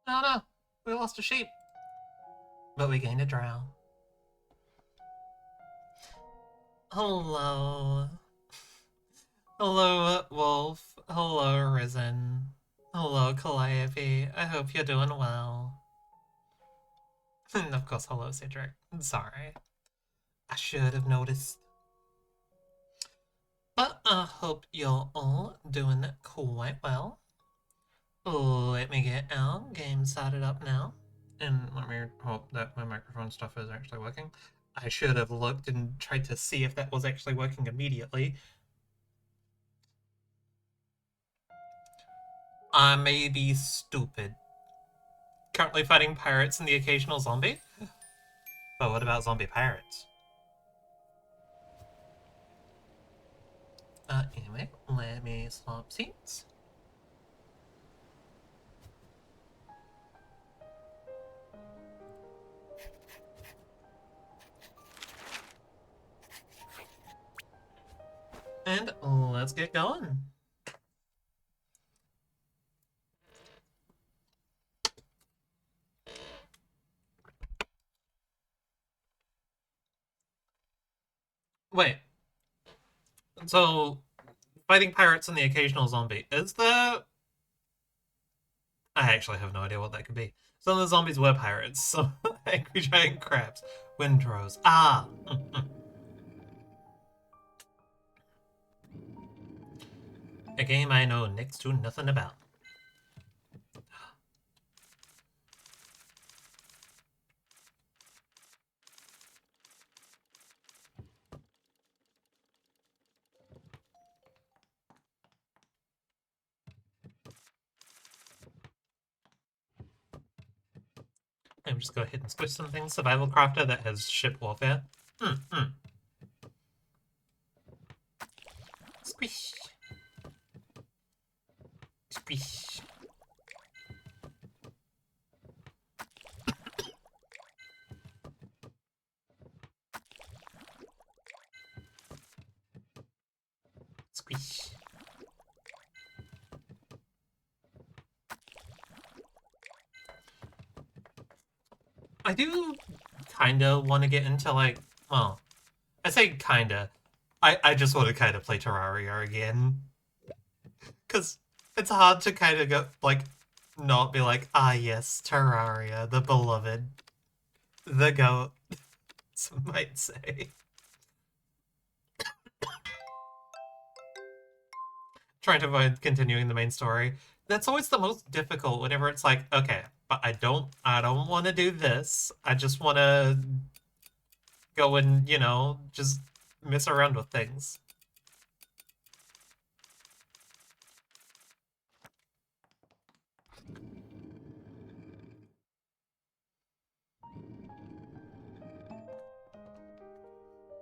Oh no, we lost a sheep. But we gained a drow. Hello. Hello, Wolf. Hello, Risen. Hello, Calliope. I hope you're doing well. And of course, hello, Cedric. Sorry. I should have noticed. But I hope you're all doing quite well. Let me get our game started up now. And let me hope that my microphone stuff is actually working. I should have looked and tried to see if that was actually working immediately. I may be stupid. Currently fighting pirates and the occasional zombie? But what about zombie pirates? Anyway, let me swap seats. And let's get going. Wait. So, fighting pirates and the occasional zombie. Is there... I actually have no idea what that could be. Some of the zombies were pirates, so angry giant crabs. Windrows. Ah! A game I know next to nothing about. I'm just go ahead and switch some things. Survival crafter that has ship warfare. Squish. Squish. Squish. I do kinda want to get into, like, well, I say kinda. I just want to kind of play Terraria again. Because it's hard to kind of go, like, not be like, ah yes, Terraria, the beloved, the goat, some might say. Trying to avoid continuing the main story. That's always the most difficult whenever it's like, okay, but I don't want to do this. I just want to go and, just mess around with things.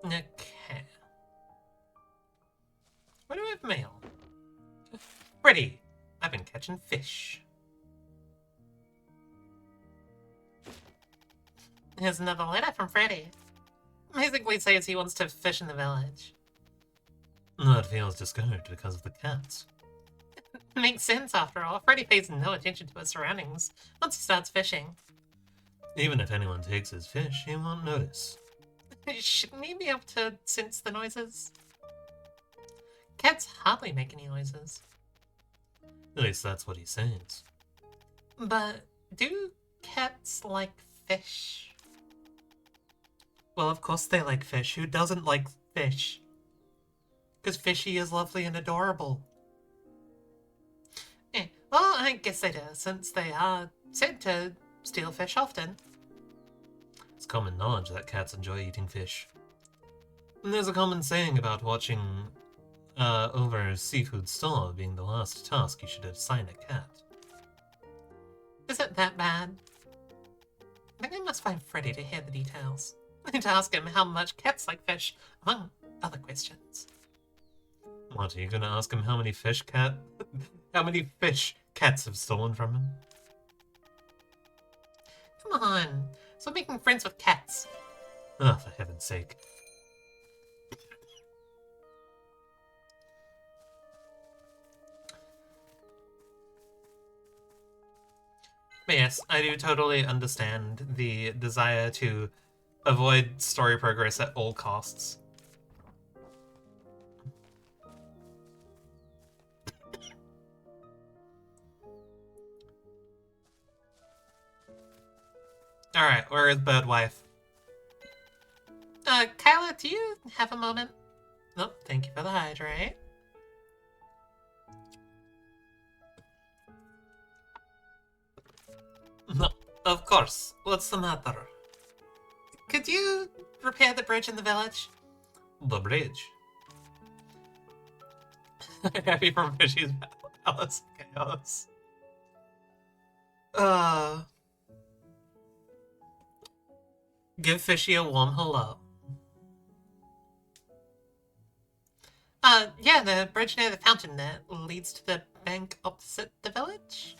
Okay. Where do we have mail? Freddy, I've been catching fish. Here's another letter from Freddy. Basically says he wants to fish in the village. That feels discouraged because of the cats. Makes sense after all. Freddy pays no attention to his surroundings once he starts fishing. Even if anyone takes his fish, he won't notice. Shouldn't he be able to sense the noises? Cats hardly make any noises. At least that's what he says. But do cats like fish? Well, of course they like fish. Who doesn't like fish? Because fishy is lovely and adorable. Well, I guess they do, since they are said to steal fish often. It's common knowledge that cats enjoy eating fish. And there's a common saying about watching over a seafood stall being the last task you should assign a cat. Is it that bad? I think I must find Freddy to hear the details. And to ask him how much cats like fish, among other questions. What, are you gonna ask him how many fish cats have stolen from him? Come on, so making friends with cats. Oh, for heaven's sake. But yeah, Yes, I do totally understand the desire to avoid story progress at all costs. Alright, where is Birdwife? Kyla, do you have a moment? Oh, thank you for the hydrate. No, of course. What's the matter? Could you repair the bridge in the village? The bridge? Happy from Fishy's Palace Chaos. Give Fishy a warm hello. Yeah, the bridge near the fountain that leads to the bank opposite the village?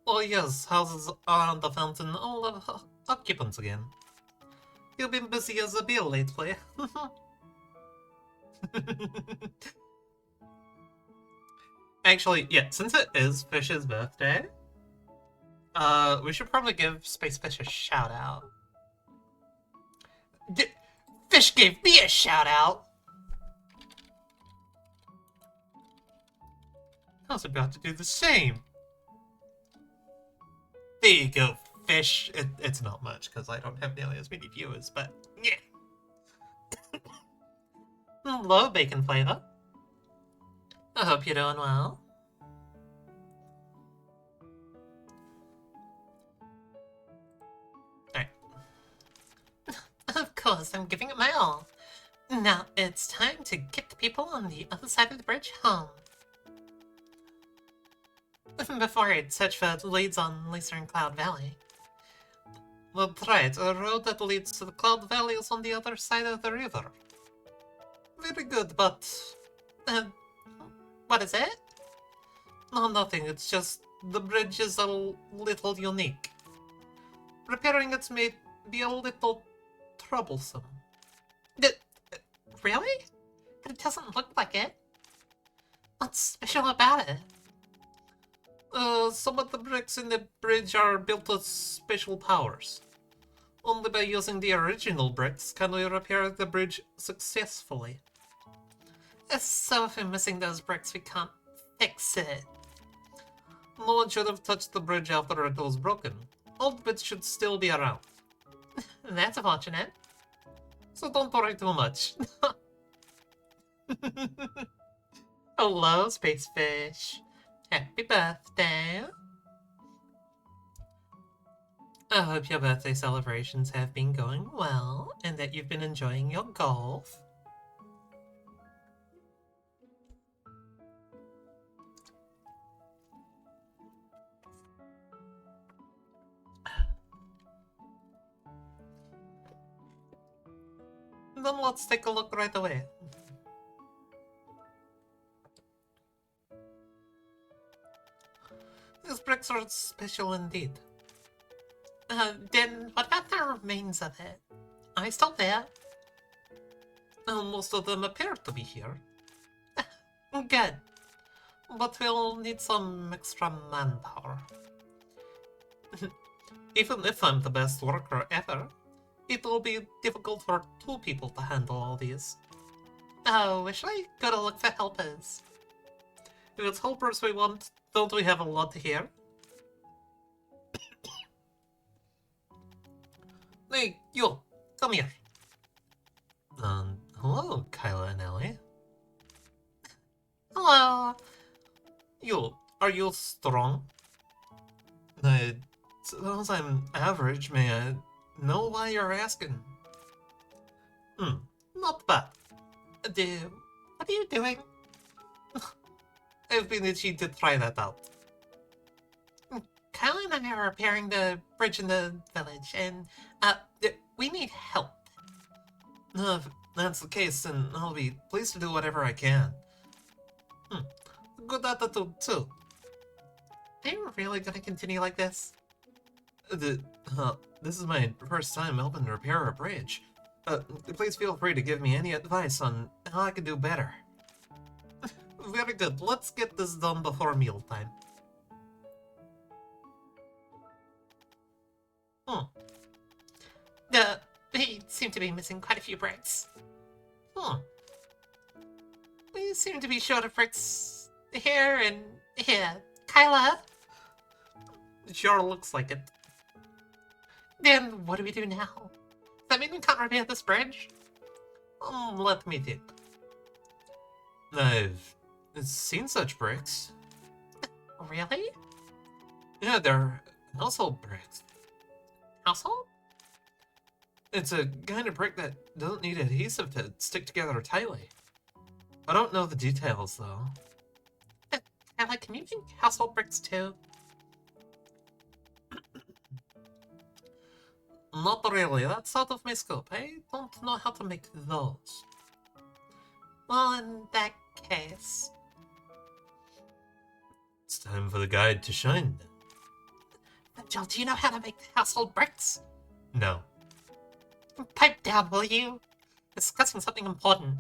Oh yes, houses around the fountain all have occupants again. You've been busy as a bee lately. Actually, yeah, since it is Fish's birthday, we should probably give Space Fish a shout out. Fish gave me a shout out! I was about to do the same. There you go, Fish. It's not much, because I don't have nearly as many viewers, but yeah. Hello, Bacon Flavor. I hope you're doing well. Alright. Of course, I'm giving it my all. Now it's time to get the people on the other side of the bridge home. Before I'd search for leads on Lisa and Cloud Valley. That's right, a road that leads to the Cloud Valley is on the other side of the river. Very good, but... what is it? No, nothing, it's just the bridge is a little unique. Repairing it may be a little troublesome. Really? It doesn't look like it. What's special about it? Some of the bricks in the bridge are built with special powers. Only by using the original bricks can we repair the bridge successfully. So if we're missing those bricks, we can't fix it. No one should have touched the bridge after it was broken. Old bits should still be around. That's unfortunate. So don't worry too much. Hello, Space Fish. Happy birthday. I hope your birthday celebrations have been going well and that you've been enjoying your golf. Then let's take a look right away. These bricks are special indeed. Then what about the remains of it? Are they still there? Most of them appear to be here. Good. But we'll need some extra manpower. Even if I'm the best worker ever, it will be difficult for 2 people to handle all these. Oh, we should go to look for helpers. If it's helpers we want, don't we have a lot here? Hey, you! Come here! Hello, Kyla and Ellie. Hello! You, are you strong? I suppose I'm average, may I know why you're asking? Not bad. What are you doing? I've been itching to try that out. Kyle and I are repairing the bridge in the village, and we need help. If that's the case, then I'll be pleased to do whatever I can. Good attitude, too. Are you really gonna continue like this? This is my first time helping to repair a bridge. Please feel free to give me any advice on how I can do better. Very good, let's get this done before mealtime. We seem to be missing quite a few bricks. Hmm. We seem to be short of bricks here and here. Kyla? Sure looks like it. Then what do we do now? Does that mean we can't repair this bridge? Let me think. I've seen such bricks. Really? Yeah, they're household bricks. Household? It's a kind of brick that doesn't need adhesive to stick together tightly. I don't know the details, though. Can you make household bricks, too? Not really. That's out of my scope. I don't know how to make those. Well, in that case... It's time for the guide to shine, then. Joe, do you know how to make household bricks? No. Pipe down, will you? Discussing something important.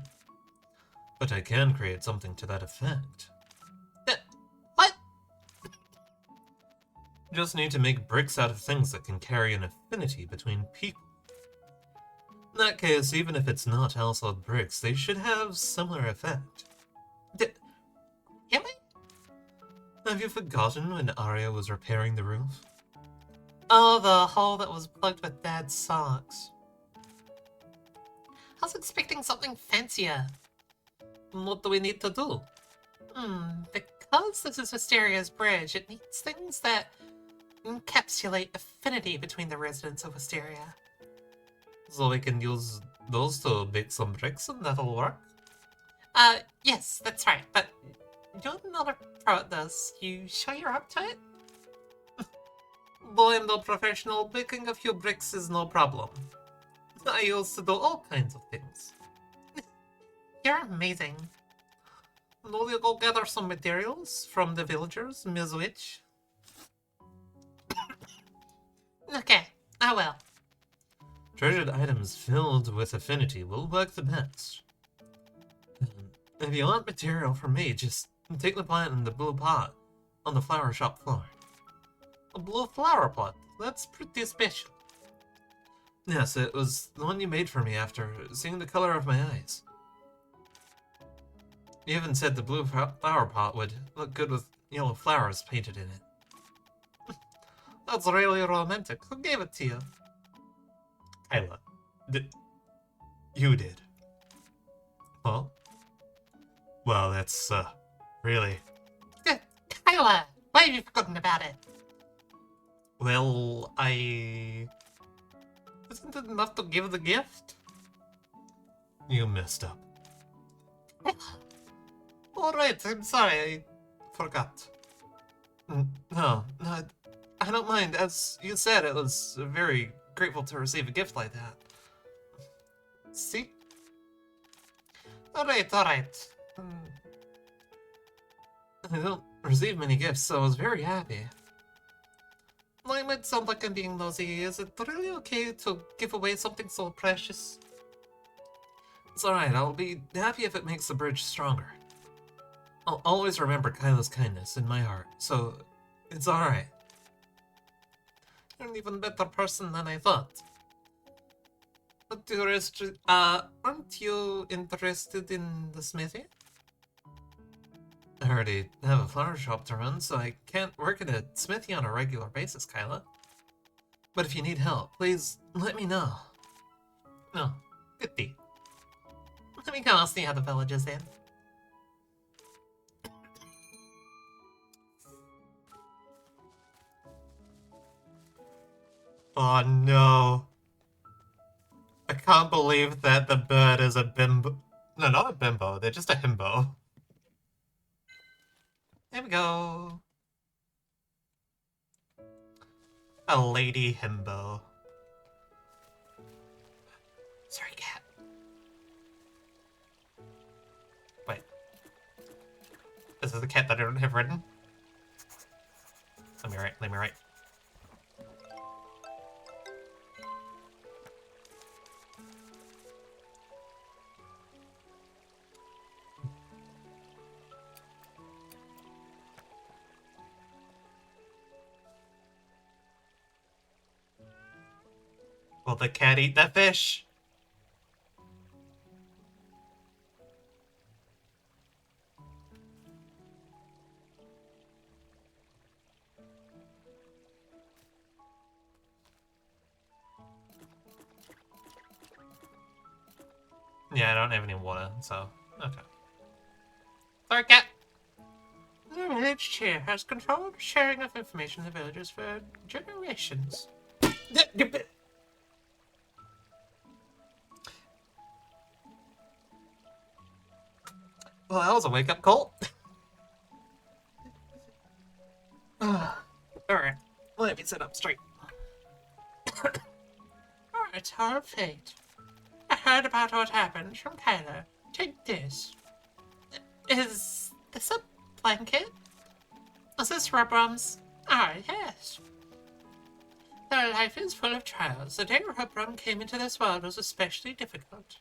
But I can create something to that effect. What? Just need to make bricks out of things that can carry an affinity between people. In that case, even if it's not household bricks, they should have similar effect. Really? Have you forgotten when Arya was repairing the roof? Oh, the hole that was plugged with Dad's socks. I was expecting something fancier. What do we need to do? Because this is Wistaria's bridge, it needs things that encapsulate affinity between the residents of Wisteria. So we can use those to bake some bricks and that'll work? Yes, that's right, but you're not a pro at this. You sure you're up to it? Though I'm no professional, baking a few bricks is no problem. I used to do all kinds of things. You're amazing. Will you go gather some materials from the villagers, Ms. Witch? Okay, I will. Treasured items filled with affinity will work the best. If you want material from me, just take the plant in the blue pot on the flower shop floor. A blue flower pot? That's pretty special. Yes, it was the one you made for me after seeing the color of my eyes. You even said the blue flower pot would look good with yellow flowers painted in it. That's really romantic. Who gave it to you? Kyla. You did. Well? Well, that's, really... Kyla! Why have you forgotten about it? Well, Isn't it enough to give the gift? You messed up. Alright, I'm sorry, I forgot. No, I don't mind. As you said, it was very grateful to receive a gift like that. See? Alright. I don't receive many gifts, so I was very happy. I might sound like I'm being nosy. Is it really okay to give away something so precious? It's alright, I'll be happy if it makes the bridge stronger. I'll always remember Kyla's kindness in my heart, so it's alright. You're an even better person than I thought. But aren't you interested in the smithy? I already have a flower shop to run, so I can't work at a smithy on a regular basis, Kyla. But if you need help, please let me know. No, goodie. Let me go see how the village is in. Oh no. I can't believe that the bird is a bimbo. No, not a bimbo, they're just a himbo. There we go. A lady himbo. Sorry, cat. Wait. This is the cat that I don't have ridden? Let me write. Will the cat eat that fish? Yeah, I don't have any water, so okay. Sorry, cat. The village chair has controlled sharing of information in the villagers for generations. Well, that was a wake-up call. Alright, let me sit up straight. Alright, our fate. I heard about what happened from Kyler. Take this. Is this a blanket? Is this Rubbrum's? Ah, yes. Their life is full of trials. The day Rubrum came into this world was especially difficult.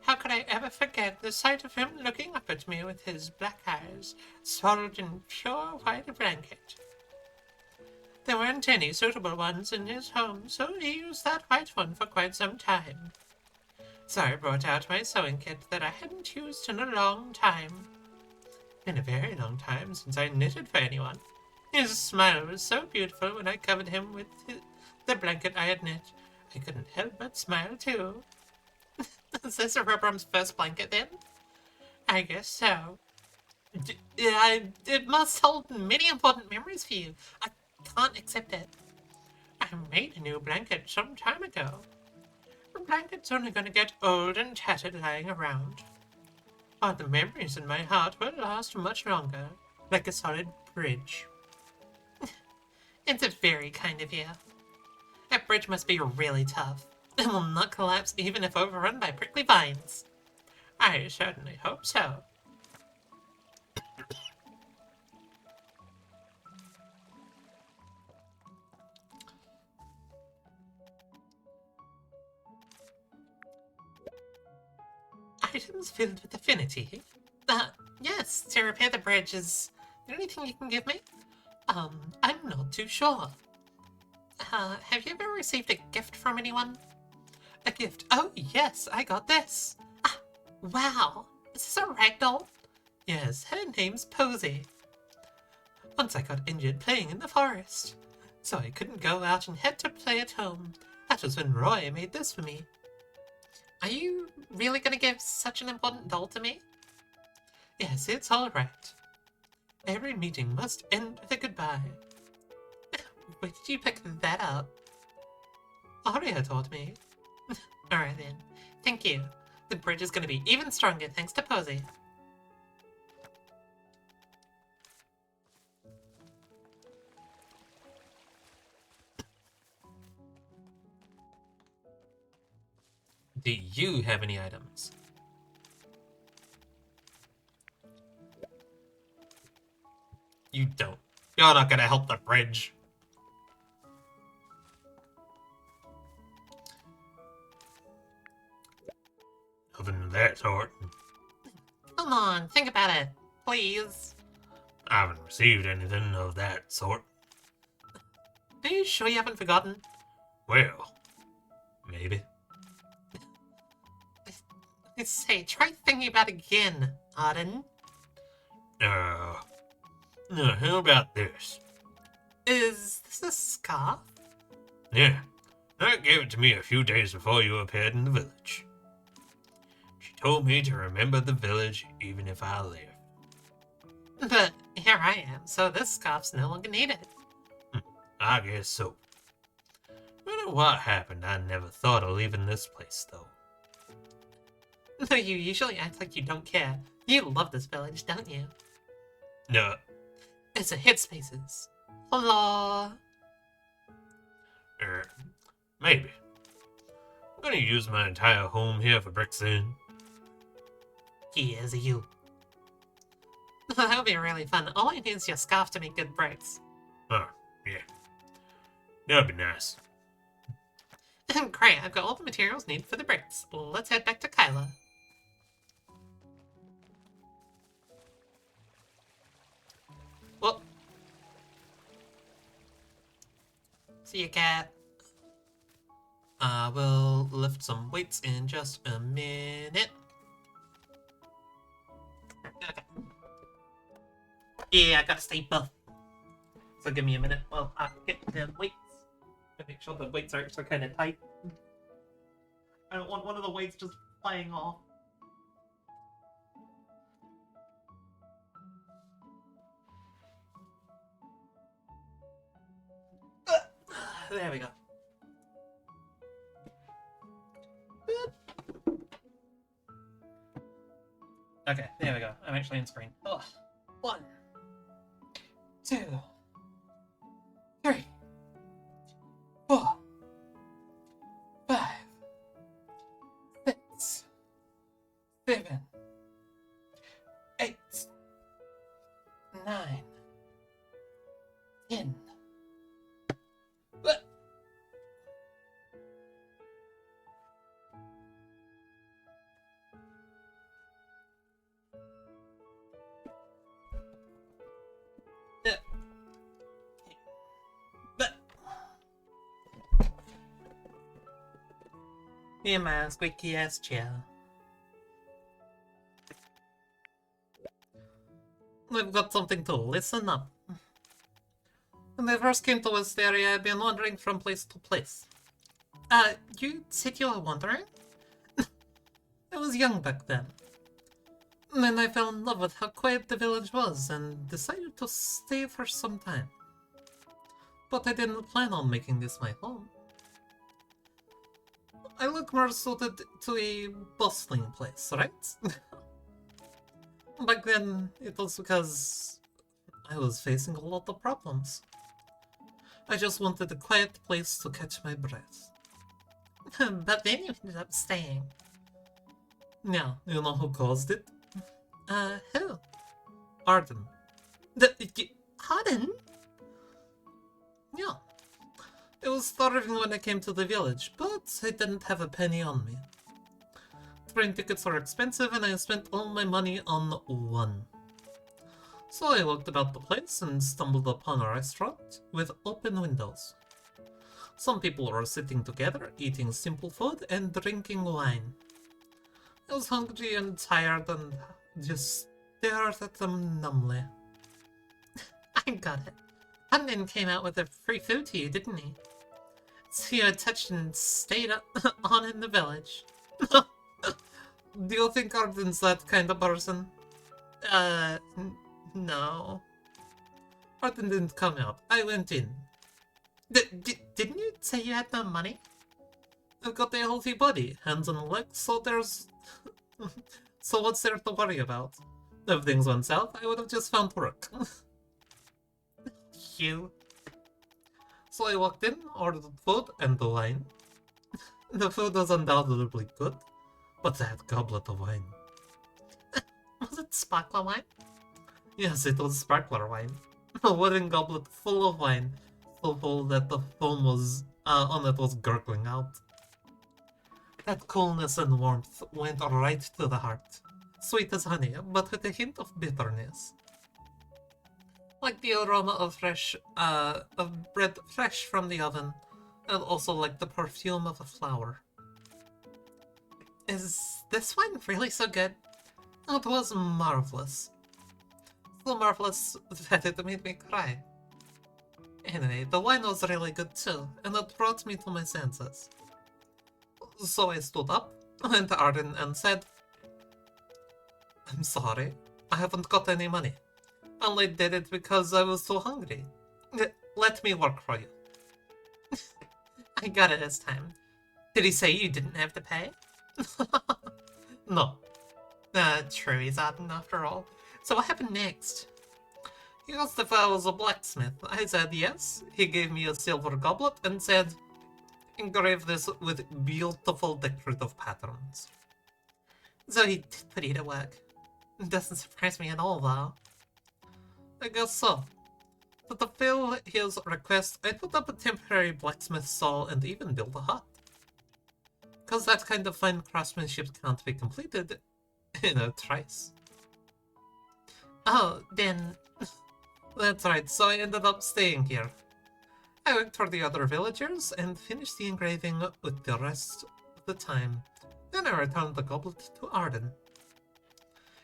How could I ever forget the sight of him looking up at me with his black eyes, swaddled in pure white blanket? There weren't any suitable ones in his home, so he used that white one for quite some time. So I brought out my sewing kit that I hadn't used in a long time. In a very long time since I knitted for anyone. His smile was so beautiful when I covered him with the blanket I had knit. I couldn't help but smile too. Is this Rubbrum's first blanket then? I guess so. It must hold many important memories for you. I can't accept it. I made a new blanket some time ago. The blanket's only gonna get old and tattered lying around. But the memories in my heart will last much longer, like a solid bridge. It's very kind of you. That bridge must be really tough. It will not collapse even if overrun by prickly vines. I certainly hope so. Items filled with affinity. Yes, to repair the bridge. Is there anything you can give me? I'm not too sure. Have you ever received a gift from anyone? A gift? Oh, yes, I got this. Ah, wow. Is this a ragdoll? Yes, her name's Posy. Once I got injured playing in the forest, so I couldn't go out and had to play at home. That was when Roy made this for me. Are you really gonna give such an important doll to me? Yes, it's alright. Every meeting must end with a goodbye. Where did you pick that up? Aria taught me. Alright then. Thank you. The bridge is gonna be even stronger thanks to Posy. Do you have any items? You don't. You're not gonna help the bridge. Nothing of that sort. Come on, think about it, please. I haven't received anything of that sort. Are you sure you haven't forgotten? Well, maybe. I say, try thinking about it again, Auden. How about this? Is this a scarf? Yeah. Nat gave it to me a few days before you appeared in the village. She told me to remember the village even if I live. But here I am, so this scarf's no longer needed. I guess so. No matter what happened, I never thought of leaving this place, though. No, you usually act like you don't care. You love this village, don't you? No. It's a hit spaces. Hello. Maybe. I'm gonna use my entire home here for bricks soon. Yes, you. That would be really fun. All I need is your scarf to make good bricks. Oh, yeah. That'd be nice. Great, I've got all the materials needed for the bricks. Let's head back to Kyla. Well. See you, cat. We'll lift some weights in just a minute. Okay. Yeah, I gotta stay buff. So give me a minute while I get the weights. I make sure the weights are kind of tight. I don't want one of the weights just flying off. There we go. Okay, there we go. I'm actually in screen. Ugh. 1, 2, 3, 4, 5, 6, 7, 8, 9, 10. In my squeaky ass chair. We've got something to listen up. When I first came to this area, I've been wandering from place to place. You said you were wandering? I was young back then. Then I fell in love with how quiet the village was and decided to stay for some time. But I didn't plan on making this my home. I look more suited to a bustling place, right? Back then, it was because I was facing a lot of problems. I just wanted a quiet place to catch my breath. But then you ended up staying. Yeah, you know who caused it? Who? Arden. Arden? Yeah. I was starving when I came to the village, but I didn't have a penny on me. Train tickets were expensive and I spent all my money on one. So I looked about the place and stumbled upon a restaurant with open windows. Some people were sitting together, eating simple food and drinking wine. I was hungry and tired and just stared at them numbly. I got it. Adnan came out with a free food to you, didn't he? So you touched and stayed on in the village. Do you think Arden's that kind of person? No. Arden didn't come out. I went in. Didn't you say you had no money? I've got a healthy body, hands and legs, so there's... So what's there to worry about? If things went south, I would have just found work. You. So I walked in, ordered food and the wine. The food was undoubtedly good, but that goblet of wine. Was it sparkler wine? Yes, it was sparkler wine. A wooden goblet full of wine, so full that the foam was on it was gurgling out. That coolness and warmth went right to the heart. Sweet as honey, but with a hint of bitterness. Like the aroma of bread fresh from the oven, and also like the perfume of a flower. Is this wine really so good? It was marvelous. So marvelous that it made me cry. Anyway, the wine was really good too, and it brought me to my senses. So I stood up, went to Arden and said, I'm sorry, I haven't got any money. Only did it because I was so hungry. Let me work for you. I got it this time. Did he say you didn't have to pay? No. True, he's Arden after all. So what happened next? He asked if I was a blacksmith. I said yes. He gave me a silver goblet and said, engrave this with beautiful decorative patterns. So he did put you to work. It doesn't surprise me at all, though. I guess so. To fulfill his request, I put up a temporary blacksmith stall and even built a hut. Cause that kind of fine craftsmanship can't be completed in a trice. Oh, then... That's right, so I ended up staying here. I went for the other villagers and finished the engraving with the rest of the time. Then I returned the goblet to Arden.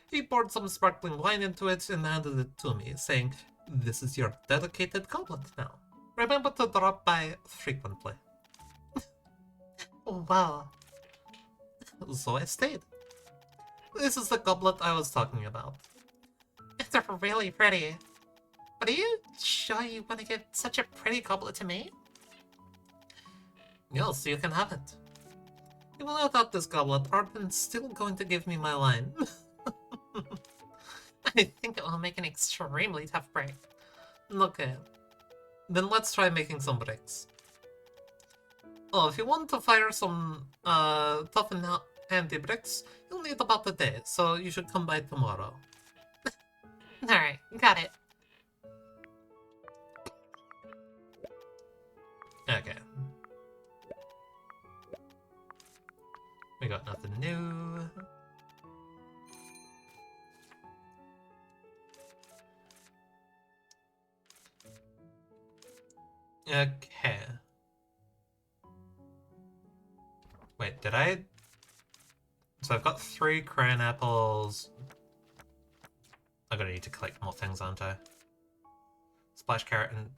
He poured some sparkling wine into it and handed it to me, saying, "This is your dedicated goblet now. Remember to drop by frequently." Oh, wow. So I stayed. This is the goblet I was talking about. It's really pretty. But are you sure you want to give such a pretty goblet to me? Yes, you can have it. Even without this goblet, Arden's still going to give me my line. I think it will make an extremely tough break. Okay. Then let's try making some bricks. Oh, if you want to fire some tough and handy bricks, you'll need about a day, so you should come by tomorrow. Alright, got it. Okay. We got nothing new. Okay. Wait, did I? So I've got 3 crayon apples. I'm gonna need to collect more things, aren't I? Splash carrot and...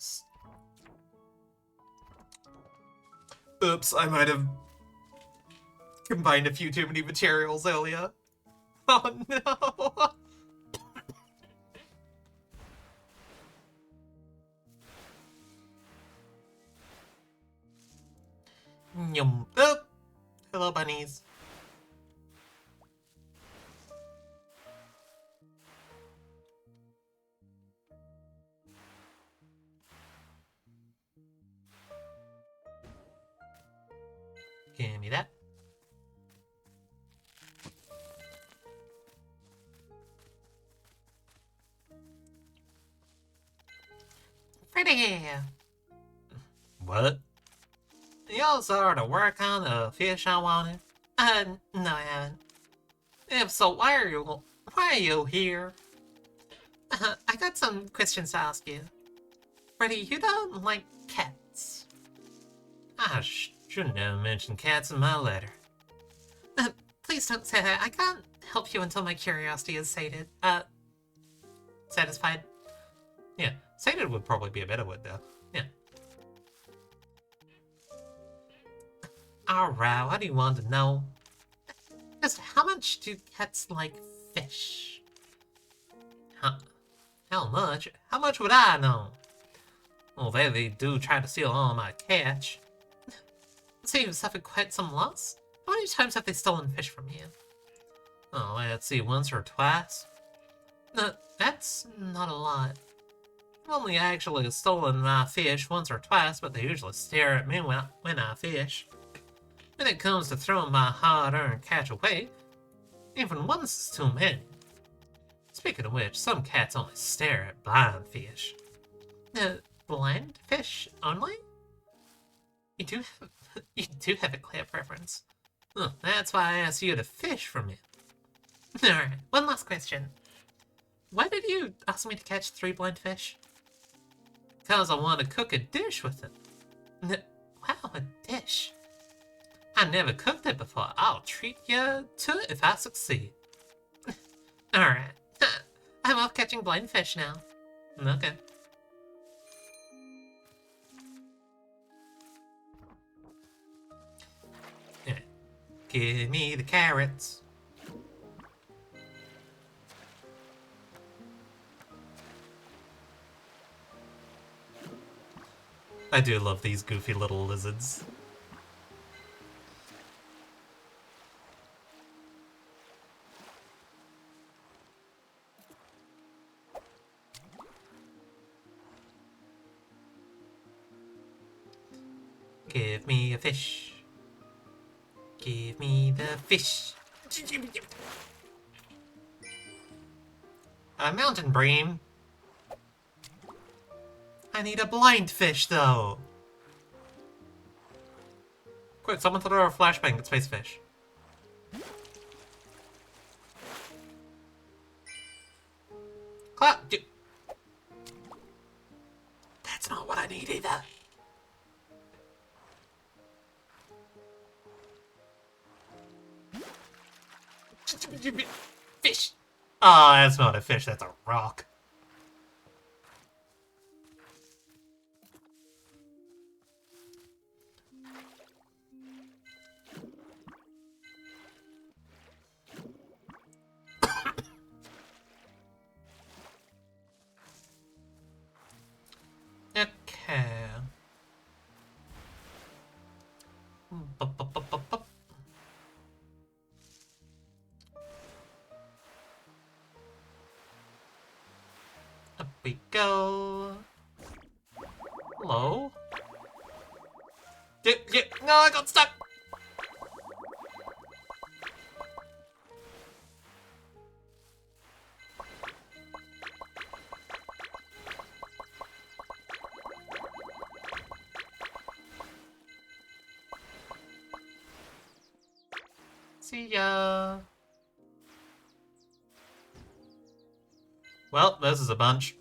Oops, I might have combined a few too many materials earlier. Oh no! Yum. Oh! Hello, bunnies. Give me that. Pretty. What? You also are to work on the fish I wanted? No, I haven't. If so, why are you here? I got some questions to ask you. Freddy, you don't like cats. I shouldn't have mentioned cats in my letter. Please don't say that. I can't help you until my curiosity is sated. Satisfied? Yeah, sated would probably be a better word, though. Yeah. Alright, what do you want to know? Just how much do cats like fish? How much? How much would I know? Well, they do try to steal all my catch. So you've suffered quite some loss? How many times have they stolen fish from you? Oh, let's see, once or twice? No, that's not a lot. I've only actually stolen my fish once or twice, but they usually stare at me when I fish. When it comes to throwing my hard-earned catch away, even once is too many. Speaking of which, some cats only stare at blind fish. Blind fish only? You do have a clear preference. Oh, that's why I asked you to fish for me. Alright, one last question. Why did you ask me to catch 3 blind fish? Because I want to cook a dish with it. Wow, a dish. I never cooked it before. I'll treat you to it if I succeed. Alright. I'm off catching blind fish now. Okay. Yeah. Give me the carrots. I do love these goofy little lizards. Give me a fish. Give me the fish. A mountain bream. I need a blind fish, though. Quick, someone throw a flashbang at space fish. Clap. That's not what I need either. Fish! Oh, that's not a fish, that's a rock. Okay. Bup, bup, bup, bup, bup. Up we go. Hello? No, I got stuck! See ya. Well, this is a bunch.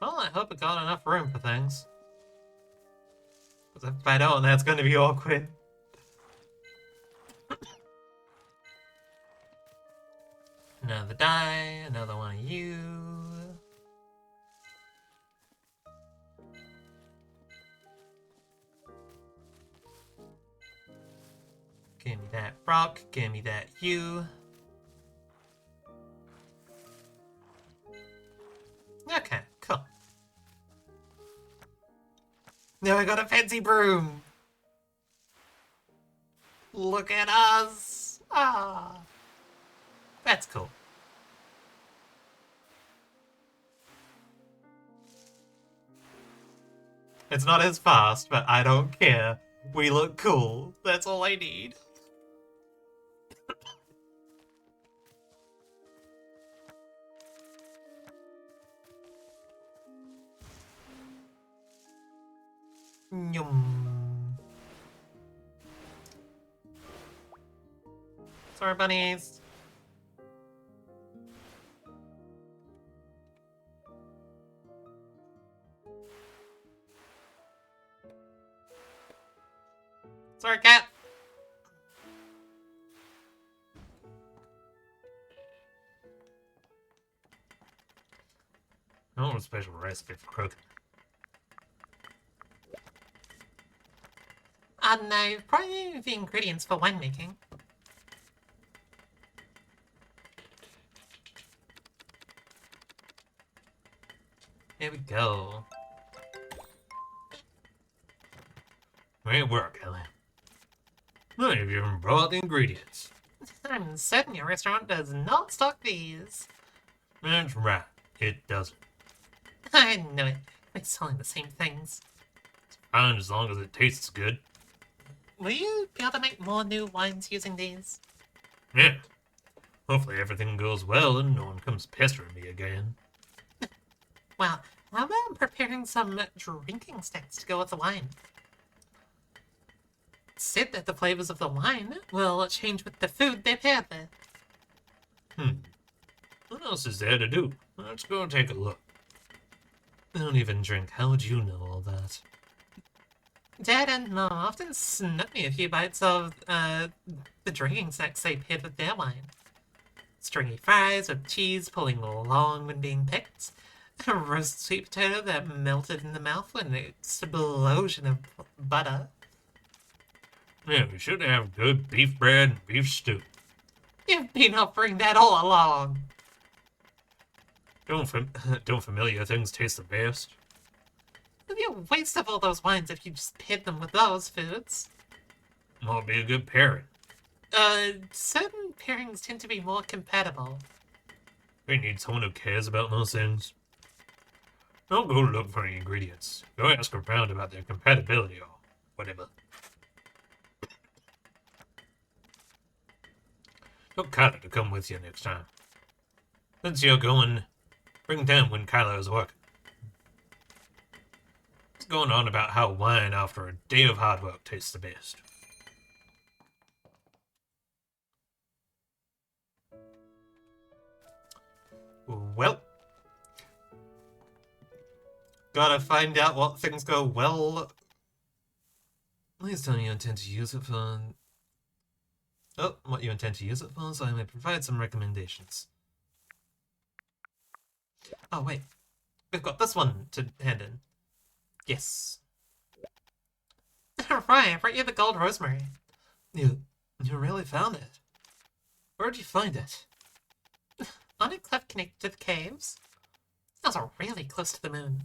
Well, I hope it got enough room for things. Because if I don't, that's going to be awkward. Another die, another one of you. Give me that rock, give me that you. Okay, cool. Now I got a fancy broom. Look at us. Ah, that's cool. It's not as fast, but I don't care. We look cool. That's all I need. Yum. Sorry, bunnies. Sorry, cat. I want a special recipe for cooking. No, probably the ingredients for winemaking. Here we go. Great work, Ellie. Well, you've even brought the ingredients. I'm certain your restaurant does not stock these. That's right, it doesn't. I knew it. We're selling the same things. It's fine as long as it tastes good. Will you be able to make more new wines using these? Yeah. Hopefully everything goes well and no one comes pestering me again. Well, how about preparing some drinking sticks to go with the wine? It's said that the flavors of the wine will change with the food they're paired with. What else is there to do? Let's go and take a look. I don't even drink. How would you know all that? Dad and Mom often snuck me a few bites of the drinking snacks they paired with their wine. Stringy fries with cheese pulling long when being picked. A roast sweet potato that melted in the mouth with an explosion of butter. Yeah, we should have good beef bread and beef stew. You've been offering that all along. Don't familiar things taste the best? It'd be a waste of all those wines if you just paired them with those foods. Might be a good pairing. Certain pairings tend to be more compatible. We need someone who cares about those things. Don't go look for any ingredients. Go ask around about their compatibility or whatever. Tell Kyler to come with you next time. Since you're going, bring them when Kyler is working. It's going on about how wine after a day of hard work tastes the best. Well, gotta find out what things go well. Please tell me you intend to use it for... Oh, what you intend to use it for, so I may provide some recommendations. Oh, wait. We've got this one to hand in. Yes. Right, I brought you the gold rosemary. You really found it? Where'd you find it? On a cliff connected to the caves. Those are really close to the moon.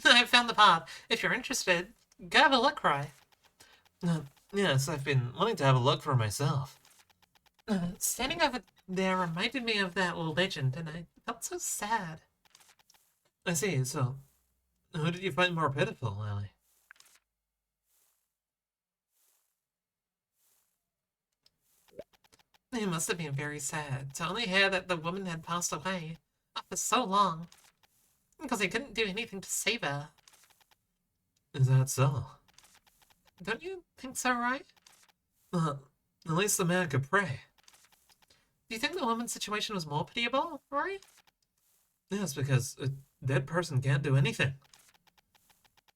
I found the path. If you're interested, go have a look, Roy. Yes, I've been wanting to have a look for myself. Standing over there reminded me of that little legend, and I felt so sad. I see, so who did you find more pitiful, Ellie? It must have been very sad to only hear that the woman had passed away after so long, because he couldn't do anything to save her. Is that so? Don't you think so, right? Well, at least the man could pray. Do you think the woman's situation was more pitiable, right? Yes, because a dead person can't do anything.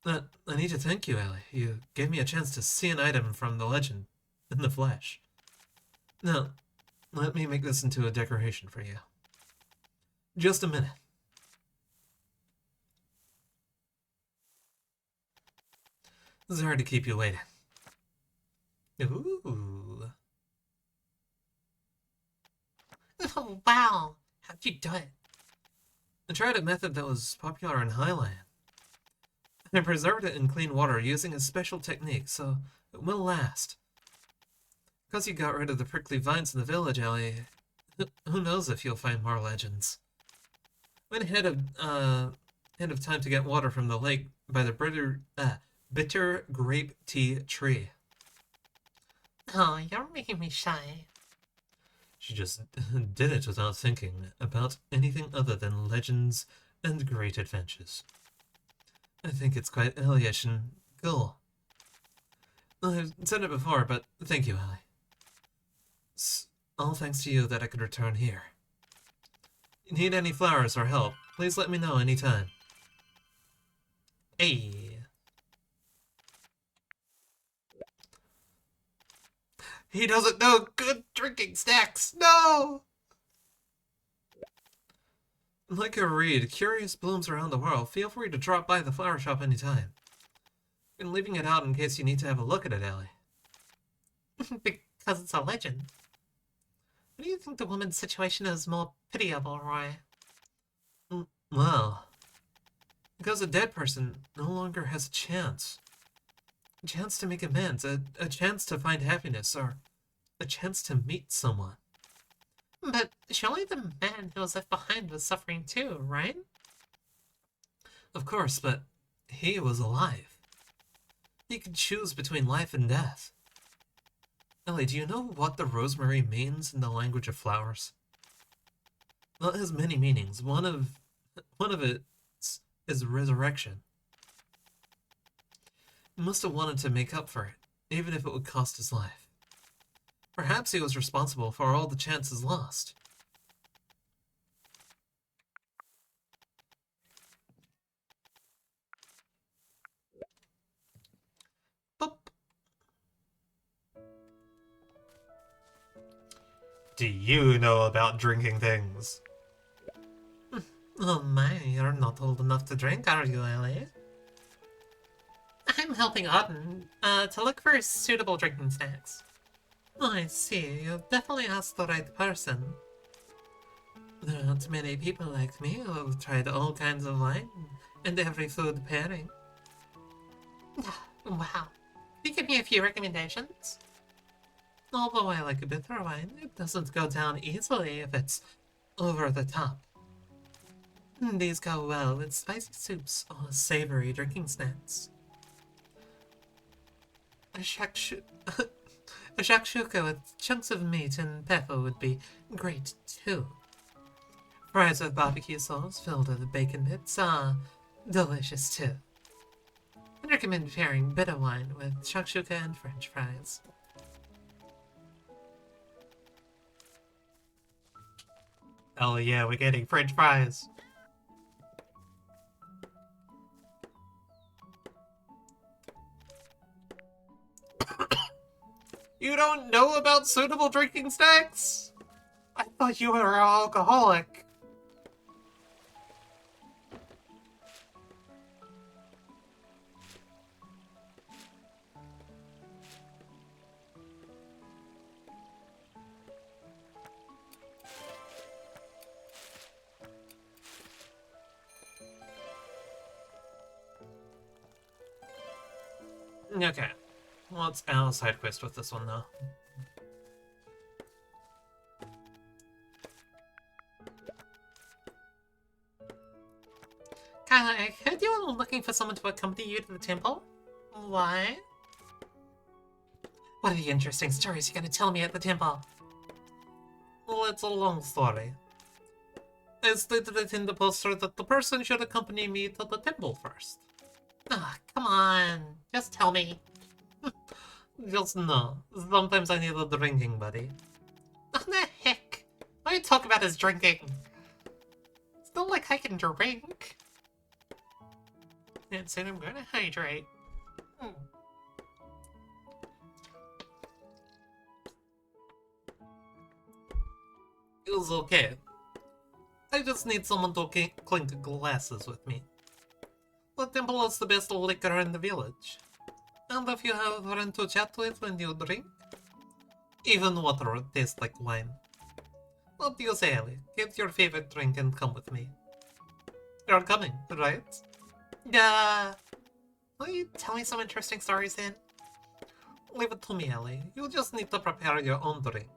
I need to thank you, Ellie. You gave me a chance to see an item from the legend in the flesh. Now, let me make this into a decoration for you. Just a minute. Sorry to keep you waiting. Ooh. Oh, wow. How'd you do it? I tried a method that was popular in Highland. I preserved it in clean water using a special technique, so it will last. Because you got rid of the prickly vines in the village, Ellie, who knows if you'll find more legends. Went ahead of time to get water from the lake by the bitter grape tea tree. Oh, you're making me shy. She just did it without thinking about anything other than legends and great adventures. I think it's quite Ellie-ish and cool. I've said it before, but thank you, Ellie. It's all thanks to you that I could return here. Need any flowers or help, please let me know anytime. Hey. He doesn't know good drinking snacks. No! Like a reed, curious blooms around the world. Feel free to drop by the flower shop anytime. I'm leaving it out in case you need to have a look at it, Ellie. Because it's a legend. What do you think the woman's situation is more pitiable, Roy? Well, because a dead person no longer has a chance. A chance to make amends, a chance to find happiness, or a chance to meet someone. But surely the man who was left behind was suffering too, right? Of course, but he was alive. He could choose between life and death. Ellie, do you know what the rosemary means in the language of flowers? Well, it has many meanings. One of it is resurrection. He must have wanted to make up for it, even if it would cost his life. Perhaps he was responsible for all the chances lost. Boop. Do you know about drinking things? Oh my, you're not old enough to drink, are you, Ellie? I'm helping Auden to look for suitable drinking snacks. Oh, I see. You've definitely asked the right person. There aren't many people like me who have tried all kinds of wine and every food pairing. Wow. Can you give me a few recommendations? Although I like a bitter wine, it doesn't go down easily if it's over the top. These go well with spicy soups or savory drinking snacks. A A shakshuka with chunks of meat and pepper would be great too. Fries with barbecue sauce filled with bacon bits are delicious too. I'd recommend pairing bitter wine with shakshuka and french fries. Oh yeah, we're getting french fries. You don't know about suitable drinking snacks? I thought you were an alcoholic. Okay. What's our side quest with this one, though? Kyla, I heard you were looking for someone to accompany you to the temple. Why? What are the interesting stories you're going to tell me at the temple? Well, it's a long story. I stated it in the poster that the person should accompany me to the temple first. Ah, come on. Just tell me. Just no. Sometimes I need a drinking buddy. What the heck? Why you talk about his drinking? It's not like I can drink. And soon I'm gonna hydrate. It was okay. I just need someone to clink glasses with me. The temple is the best liquor in the village. And if you have a friend to chat with when you drink, even water tastes like wine. What do you say, Ellie? Get your favorite drink and come with me. You're coming, right? Yeah. Will you tell me some interesting stories then? Leave it to me, Ellie. You just need to prepare your own drink.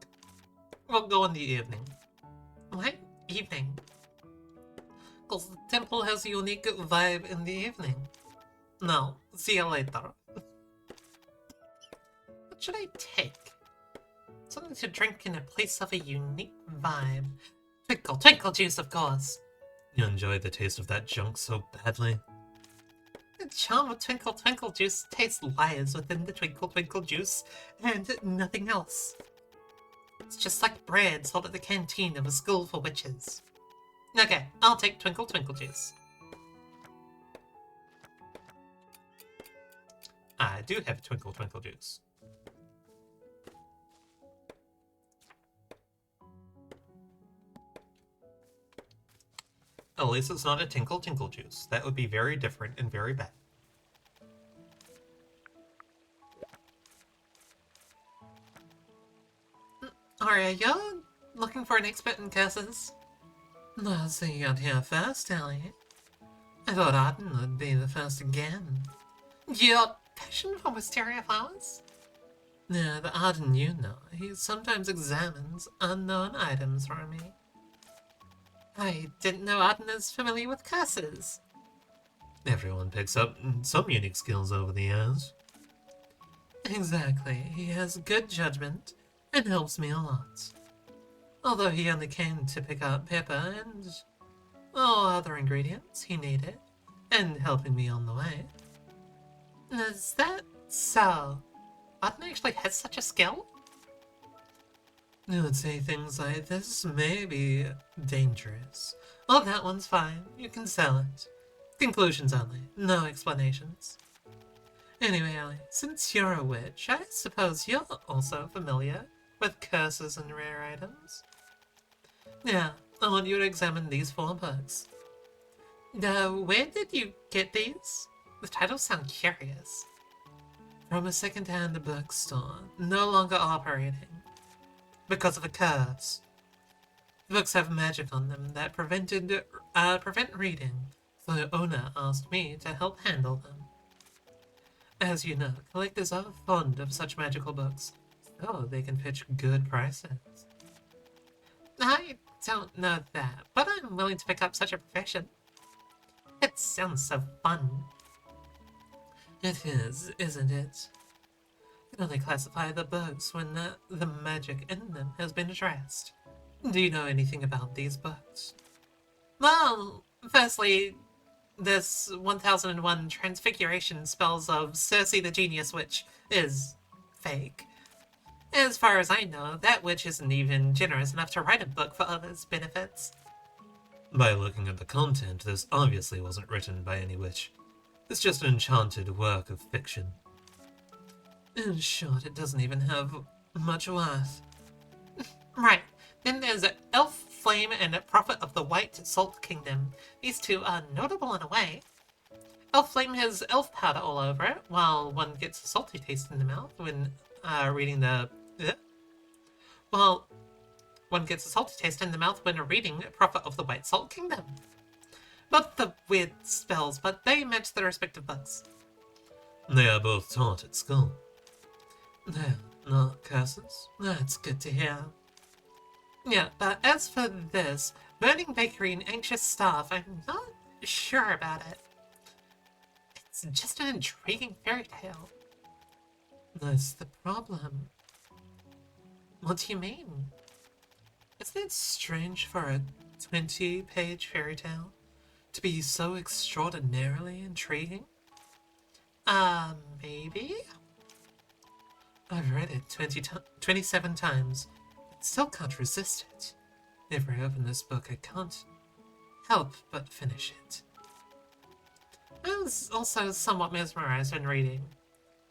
We'll go in the evening. What? Evening? Because the temple has a unique vibe in the evening. No, see you later. What should I take? Something to drink in a place of a unique vibe. Twinkle, twinkle juice, of course. You enjoy the taste of that junk so badly? The charm of twinkle, twinkle juice tastes lies within the twinkle, twinkle juice and nothing else. It's just like bread sold at the canteen of a school for witches. Okay, I'll take twinkle, twinkle juice. I do have twinkle, twinkle juice. At least it's not a tinkle, tinkle juice. That would be very different and very bad. Are you looking for an expert in curses? No, so you got here first, Ellie. I thought Arden would be the first again. Your passion for wisteria flowers? Yeah, the Arden you know, he sometimes examines unknown items for me. I didn't know Arden is familiar with curses. Everyone picks up some unique skills over the years. Exactly, he has good judgment and helps me a lot. Although he only came to pick up pepper and all other ingredients he needed, and helping me on the way. Is that so? Arden actually has such a skill? I would say things like, this may be dangerous. Oh, that one's fine. You can sell it. Conclusions only. No explanations. Anyway, Ellie, since you're a witch, I suppose you're also familiar with curses and rare items? Yeah, I want you to examine these 4 books. Where did you get these? The titles sound curious. From a second-hand bookstore, no longer operating. Because of a curse. The books have magic on them that prevent reading, so the owner asked me to help handle them. As you know, collectors are fond of such magical books, so they can fetch good prices. I don't know that, but I'm willing to pick up such a profession. It sounds so fun. It is, isn't it? can only classify the books when the magic in them has been addressed. Do you know anything about these books? Well, firstly, this 1001 transfiguration spells of Circe the Genius Witch is fake. As far as I know, that witch isn't even generous enough to write a book for others' benefits. By looking at the content, this obviously wasn't written by any witch. It's just an enchanted work of fiction. In short, it doesn't even have much worth. Right. Then there's Elf Flame and Prophet of the White Salt Kingdom. These two are notable in a way. Elf Flame has elf powder all over it, while one gets a salty taste in the mouth when reading the... Well, one gets a salty taste in the mouth when reading Prophet of the White Salt Kingdom. Both the weird spells, but they match their respective books. They are both taught at school. They're not curses. That's good to hear. Yeah, but as for this, Burning Bakery and Anxious Staff, I'm not sure about it. It's just an intriguing fairy tale. That's the problem. What do you mean? Isn't it strange for a 20-page fairy tale to be so extraordinarily intriguing? Maybe? I've read it 27 times, but still can't resist it. If I open this book, I can't help but finish it. I was also somewhat mesmerized when reading.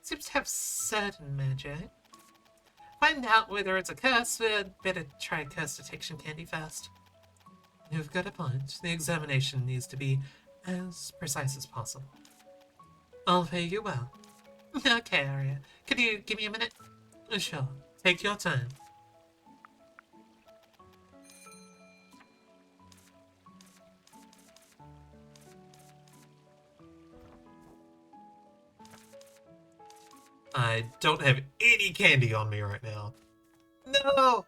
It seems to have certain magic. Find out whether it's a curse, we'd better try curse detection candy first. You've got a point. The examination needs to be as precise as possible. I'll pay you well. Okay, Arya. Could you give me a minute? Sure. Take your time. I don't have any candy on me right now. No!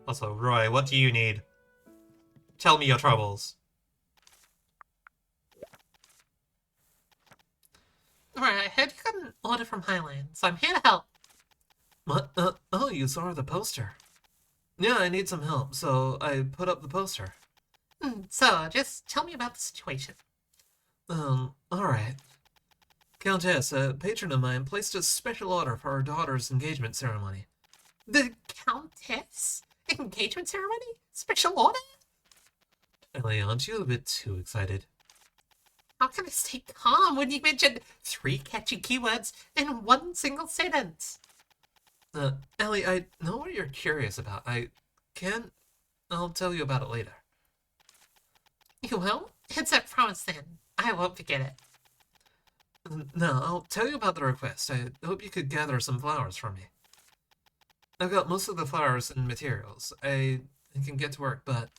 Also, Roy, what do you need? Tell me your troubles. Alright, I heard you got an order from Highland, so I'm here to help. What? Oh, you saw the poster. Yeah, I need some help, so I put up the poster. So, just tell me about the situation. Alright. Countess, a patron of mine, placed a special order for her daughter's engagement ceremony. The Countess? Engagement ceremony? Special order? Ellie, aren't you a bit too excited? How can I stay calm when you mentioned 3 catchy keywords in one single sentence? Ellie, I know what you're curious about. I'll tell you about it later. You will? It's a promise then. I won't forget it. No, I'll tell you about the request. I hope you could gather some flowers from me. I've got most of the flowers and materials. I can get to work, but...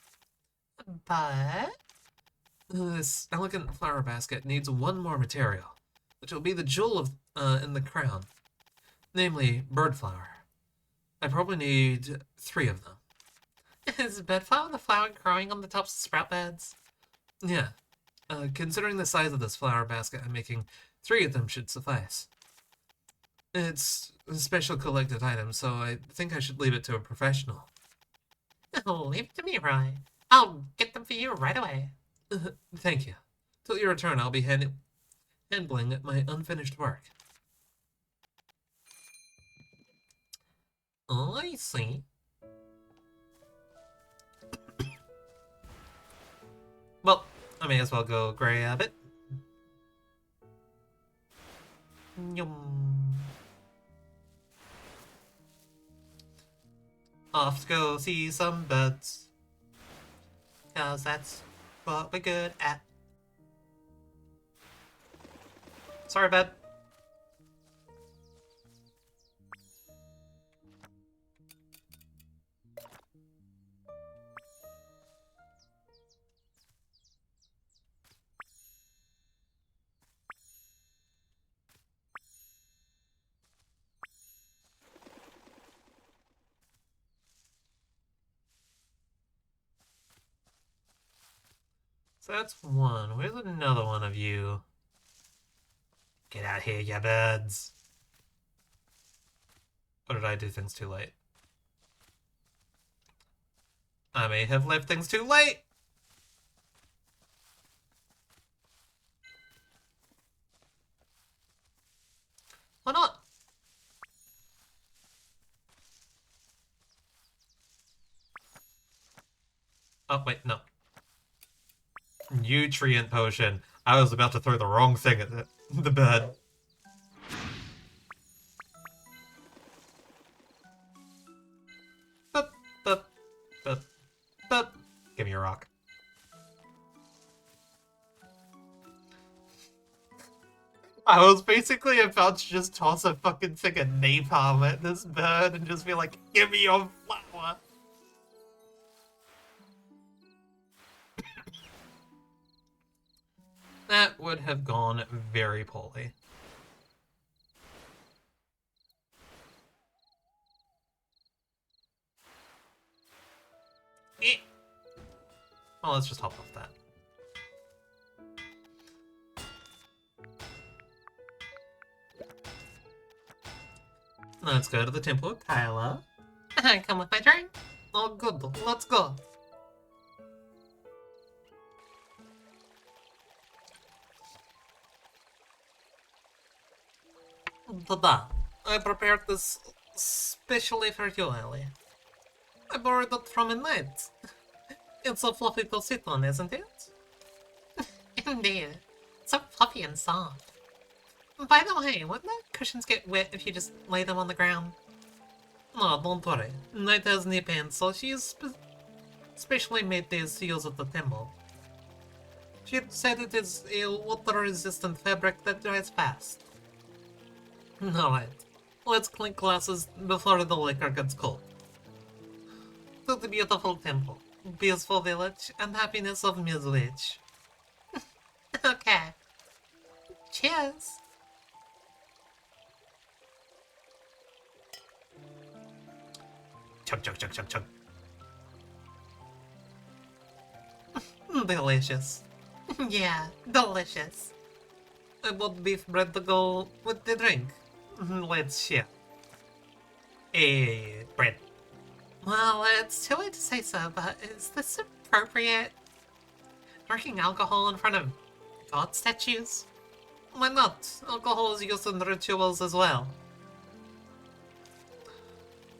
This elegant flower basket needs one more material, which will be the jewel of in the crown, namely birdflower. I probably need 3 of them. Is birdflower the flower growing on the tops of sprout beds? Yeah. Considering the size of this flower basket I'm making, 3 of them should suffice. It's a special collected item, so I think I should leave it to a professional. Oh, leave it to me, Roy. I'll get them for you right away. Thank you. Till your return, I'll be handling my unfinished work. Oh, I see. Well, I may as well go grab it. Yum. Off to go see some birds. 'Cause that's what we're good at. Sorry, bud. So that's one. Where's another one of you? Get out here, ya birds. Or did I do things too late? I may have left things too late! Why not? Oh, wait, no. Nutrient potion. I was about to throw the wrong thing at the bird. Boop, boop, boop, boop. Give me a rock. I was basically about to just toss a fucking thing of napalm at this bird and just be like, give me your flower. That would have gone very poorly. Well, let's just hop off that. Let's go to the temple, Kyla. Come with my drink. Oh, good. Let's go. Tada. I prepared this specially for you, Ellie. I borrowed it from a knight. It's so fluffy to sit on, isn't it? Indeed. So fluffy and soft. By the way, wouldn't the cushions get wet if you just lay them on the ground? No, don't worry. Knight has knee pain, so she's specially made these to use at the temple. She said it is a water-resistant fabric that dries fast. Alright, let's clink glasses before the liquor gets cold. To the beautiful temple, peaceful village, and happiness of Miss Witch. Okay. Cheers! Chug, chug, chug, chug, chug. Delicious. Yeah, delicious. I bought beef bread to go with the drink. Let's share. Bread. Well, it's too late to say so, but is this appropriate? Drinking alcohol in front of god statues? Why not? Alcohol is used in rituals as well.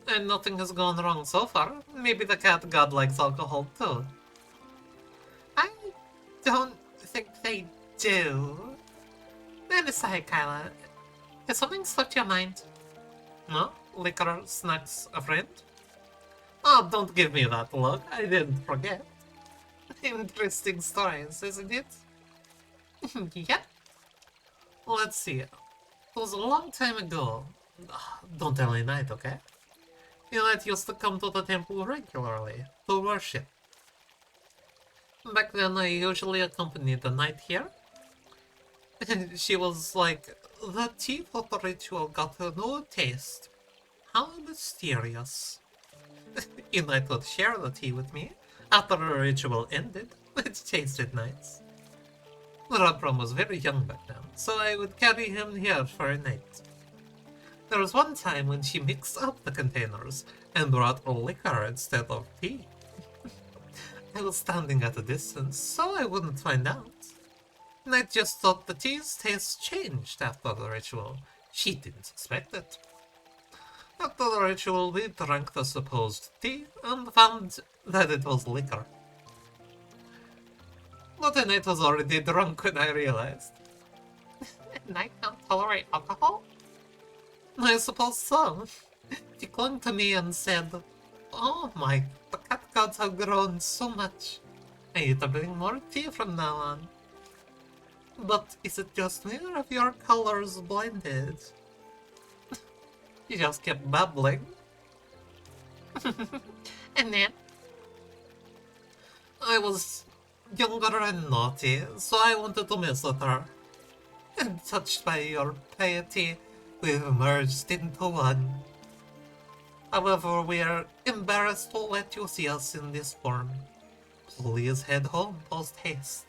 And nothing has gone wrong so far. Maybe the cat god likes alcohol too. I don't think they do. And aside, Kyla, has something slipped your mind? No? Liquor snacks a friend? Oh, don't give me that look. I didn't forget. Interesting stories, isn't it? Yep. Let's see. It was a long time ago. Don't tell any night, okay? Knight used to come to the temple regularly to worship. Back then, I usually accompanied the knight here. And she was like, the tea for the ritual got a new taste. How mysterious. Knight would share the tea with me after the ritual ended. It tasted nice. Rabram was very young back then, so I would carry him here for a night. There was one time when she mixed up the containers and brought liquor instead of tea. I was standing at a distance, so I wouldn't find out. And I just thought the tea's taste changed after the ritual. She didn't suspect it. After the ritual, we drank the supposed tea and found that it was liquor. But the knight was already drunk when I realized. Knight can't tolerate alcohol? I suppose so. He clung to me and said, oh my, the cat gods have grown so much. I need to bring more tea from now on. But is it just me or have your colors blinded? He just kept babbling. And then? I was younger and naughty, so I wanted to mess with her. And touched by your piety, we've merged into one. However, we are embarrassed to let you see us in this form. Please head home post haste.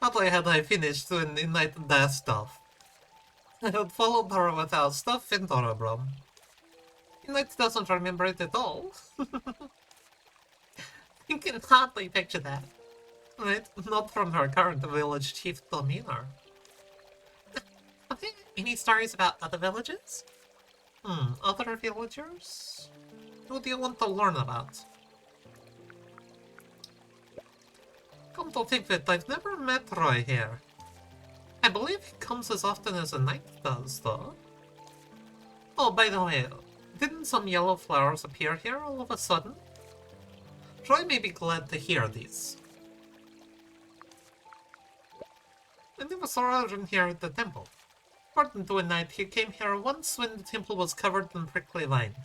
After I finished when Ignite dashed off, I had followed her without stuff in Dorabrom. Ignite doesn't remember it at all. You can hardly picture that. Right? Not from her current village chief demeanor. Are there any stories about other villages? Other villagers? Who do you want to learn about? Come to think of it, I've never met Roy here. I believe he comes as often as a knight does, though. Oh, by the way, didn't some yellow flowers appear here all of a sudden? Roy may be glad to hear these. I never saw Arjun here at the temple. According to a knight, he came here once when the temple was covered in prickly vine.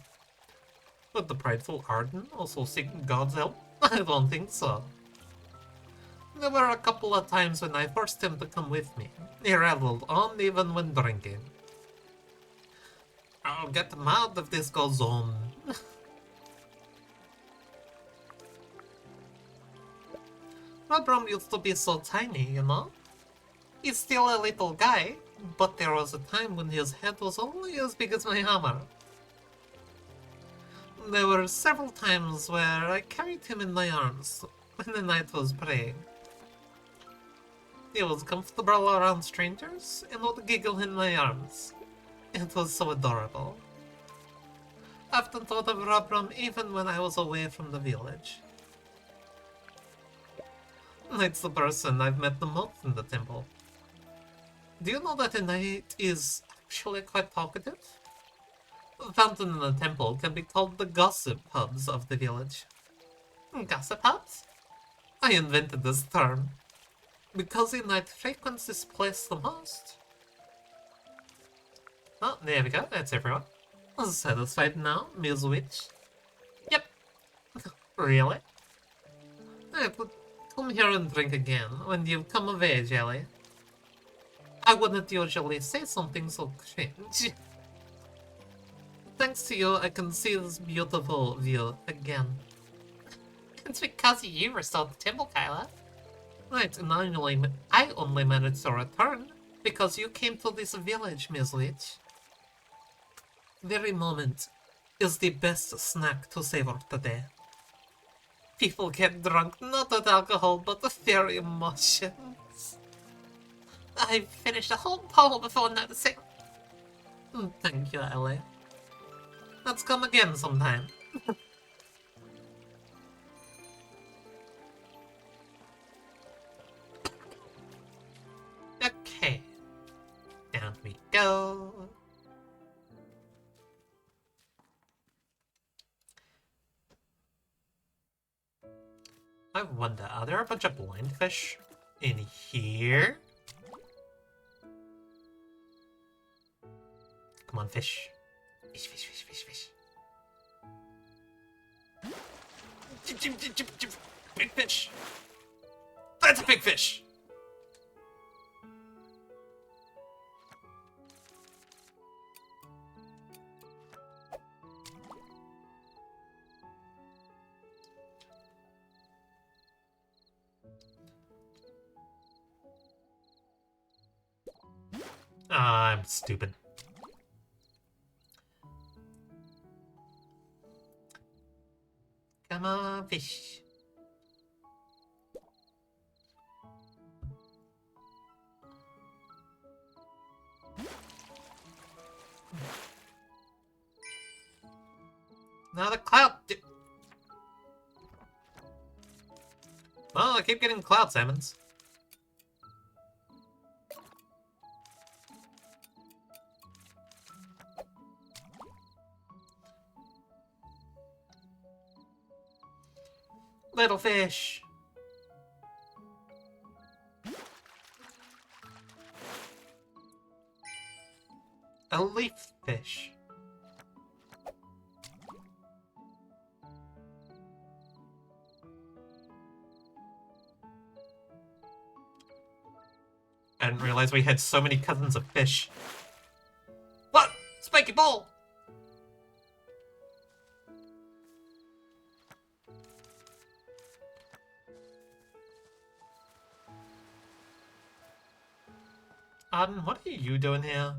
Would the prideful Arden also seek God's help? I don't think so. There were a couple of times when I forced him to come with me. He rattled on even when drinking. I'll get mad if this goes on. Rodram used to be so tiny, you know? He's still a little guy, but there was a time when his head was only as big as my hammer. There were several times where I carried him in my arms when the night was praying. He was comfortable around strangers and would giggle in my arms. It was so adorable. I often thought of Rodram even when I was away from the village. Knight's the person I've met the most in the temple. Do you know that a knight is actually quite talkative? The fountain in the temple can be called the gossip hubs of the village. Gossip hubs? I invented this term. Because a knight frequents this place the most. Oh, there we go, that's everyone. Satisfied now, Miss Witch? Yep. Really? But come here and drink again when you come of age, Ellie. I wouldn't usually say something so cringe. Thanks to you, I can see this beautiful view again. It's because you restored the temple, Kyla. Right, and I only managed to return because you came to this village, Miss Witch. Very moment is the best snack to savor today. People get drunk not with alcohol, but with their emotions. I finished a whole poem before noticing. Thank you, Ellie. Let's come again sometime. Okay. Down we go. I wonder, are there a bunch of blind fish in here? Come on, fish. Fish, fish, fish, fish, fish. Big fish! That's a big fish! I'm stupid. Come on, fish. Now the cloud. Well, I keep getting cloud salmons. Little fish. A leaf fish. I didn't realize we had so many cousins of fish. What? Spiky ball! What are you doing here?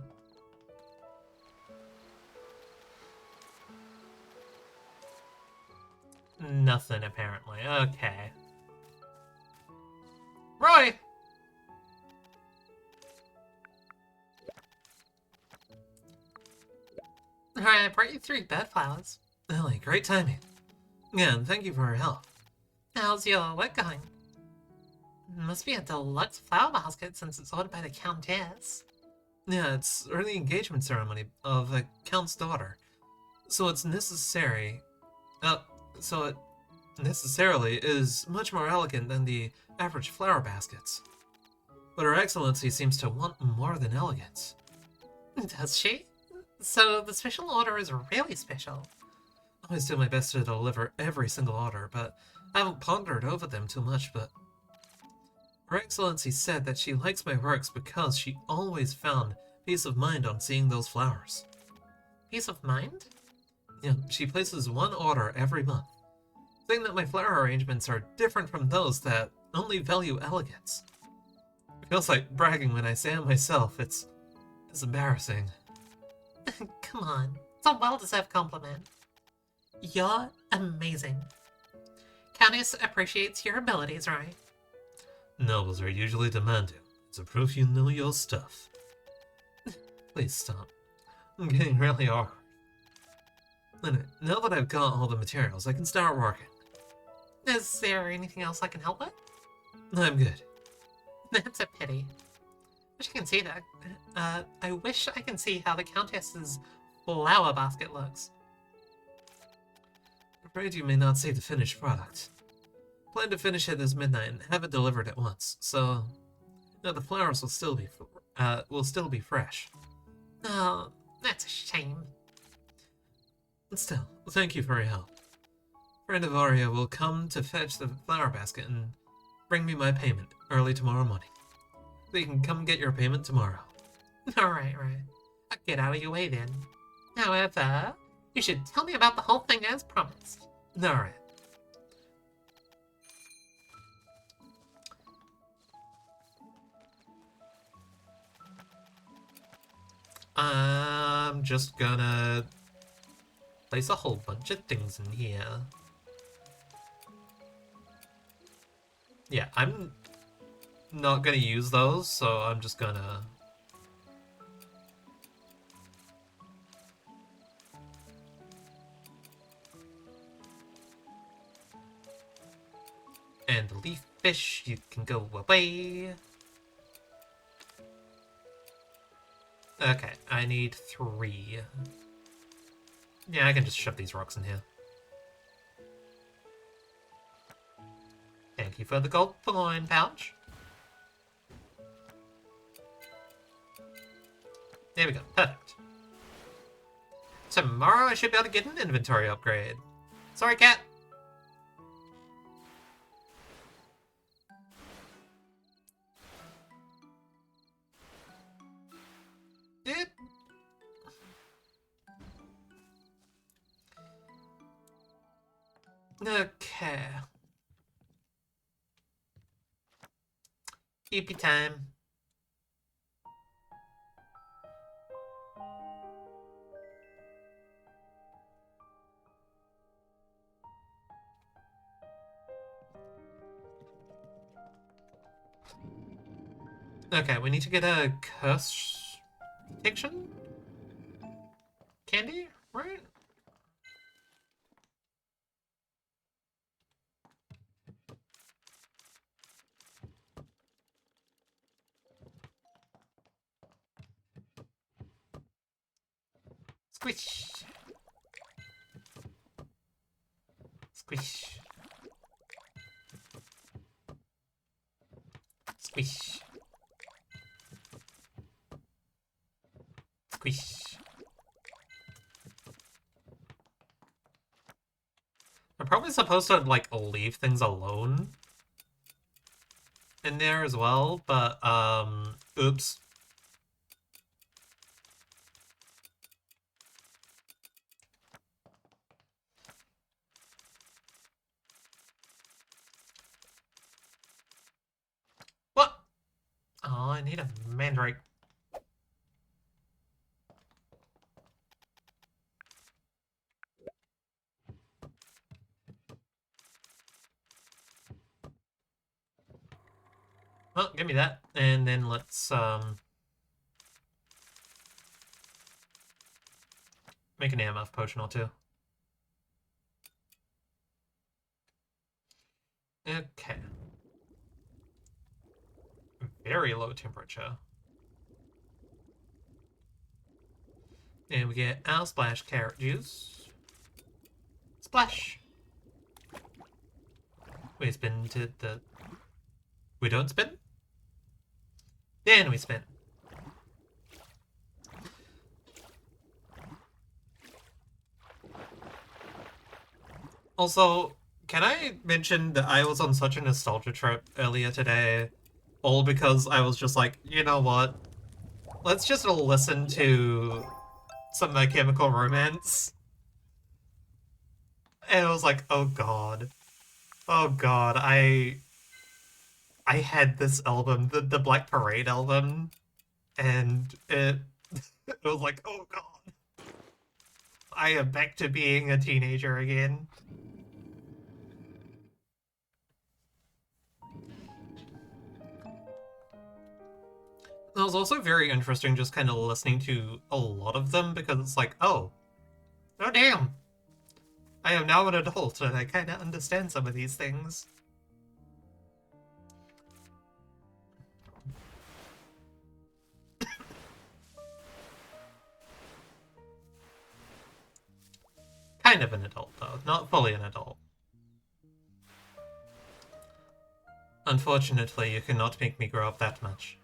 Nothing, apparently. Okay. Roy! Alright, I brought you 3 bed flowers. Ellie, great timing. Yeah, and thank you for your help. How's your work going? Must be a deluxe flower basket since it's ordered by the Countess. Yeah, it's early engagement ceremony of the Count's daughter. So it's necessary... so it necessarily is much more elegant than the average flower baskets. But Her Excellency seems to want more than elegance. Does she? So the special order is really special. I always do my best to deliver every single order, but I haven't pondered over them too much, but... Her Excellency said that she likes my works because she always found peace of mind on seeing those flowers. Peace of mind? Yeah, she places one order every month, saying that my flower arrangements are different from those that only value elegance. It feels like bragging when I say it myself. It's embarrassing. Come on, it's a well-deserved compliment. You're amazing. Countess appreciates your abilities, right? Nobles are usually demanding. It's a proof you know your stuff. Please stop. I'm getting really awkward. Anyway, now that I've got all the materials, I can start working. Is there anything else I can help with? I'm good. That's a pity. Wish I can see that. I wish I can see how the Countess's flower basket looks. Afraid you may not see the finished product. Plan to finish it this midnight and have it delivered at once, so the flowers will still be fresh. Oh, that's a shame. Still, thank you for your help. Friend of Aria will come to fetch the flower basket and bring me my payment early tomorrow morning. So you can come get your payment tomorrow. Alright. I'll get out of your way then. However, you should tell me about the whole thing as promised. Alright. I'm just gonna place a whole bunch of things in here. Yeah, I'm not gonna use those, so I'm just gonna... And the leaf fish, you can go away. Okay, I need 3. Yeah, I can just shove these rocks in here. Thank you for the gold coin pouch. There we go, perfect. Tomorrow I should be able to get an inventory upgrade. Sorry, cat. It... Okay. EP time. Okay, we need to get a curse protection candy, right? Squish. Squish. Squish. Squish. I'm probably supposed to, like, leave things alone in there as well, but, oops. What? Oh, I need a mandrake. Well, give me that. And then let's, make an EMF potion or two. Okay. Very low temperature. And we get our splash carrot juice. Splash! We spin to the... We don't spin? Then we spin. Also, can I mention that I was on such a nostalgia trip earlier today? All because I was just like, you know what? Let's just listen to some My Chemical Romance. And I was like, oh god. Oh god, I had this album, the Black Parade album, and it was like, oh god. I am back to being a teenager again. It was also very interesting just kind of listening to a lot of them because it's like, oh damn. I am now an adult and I kind of understand some of these things. Kind of an adult, though. Not fully an adult. Unfortunately, you cannot make me grow up that much.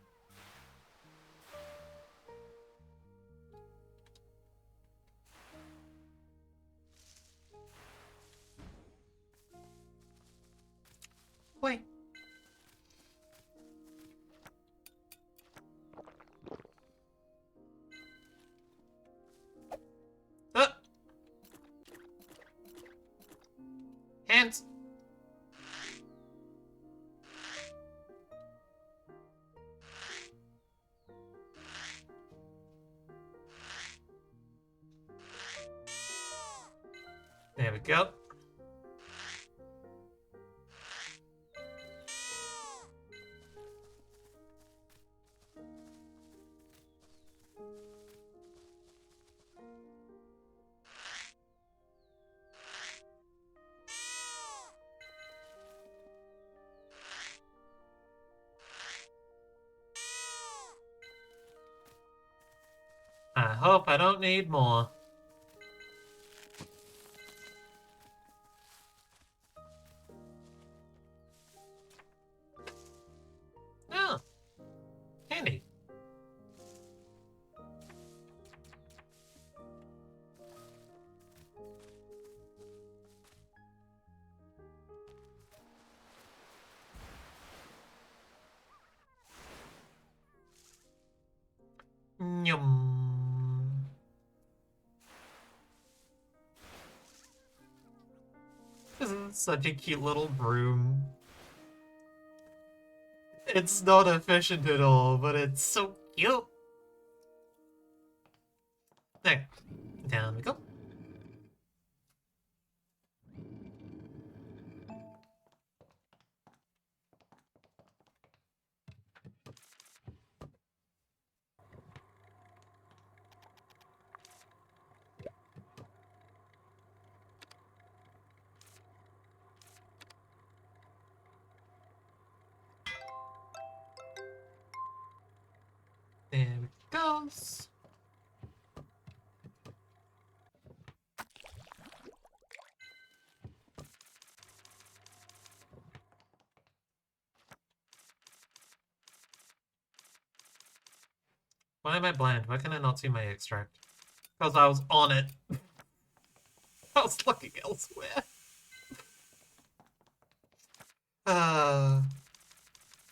Wait. Hands! There we go. I hope I don't need more. Oh. Handy. Yum. This is such a cute little broom. It's not efficient at all, but it's so cute. There. Down we go. There it goes. Why am I blind? Why can I not see my extract? Because I was on it. I was looking elsewhere.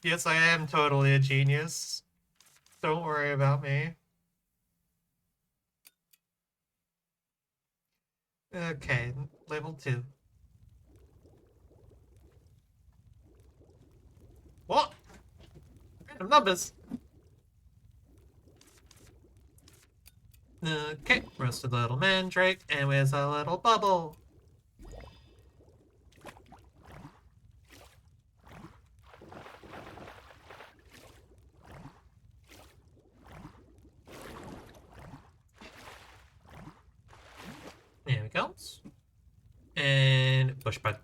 Yes, I am totally a genius. Don't worry about me. Okay, level 2. What? Random numbers. Okay, roasted little mandrake, and where's a little bubble? push button.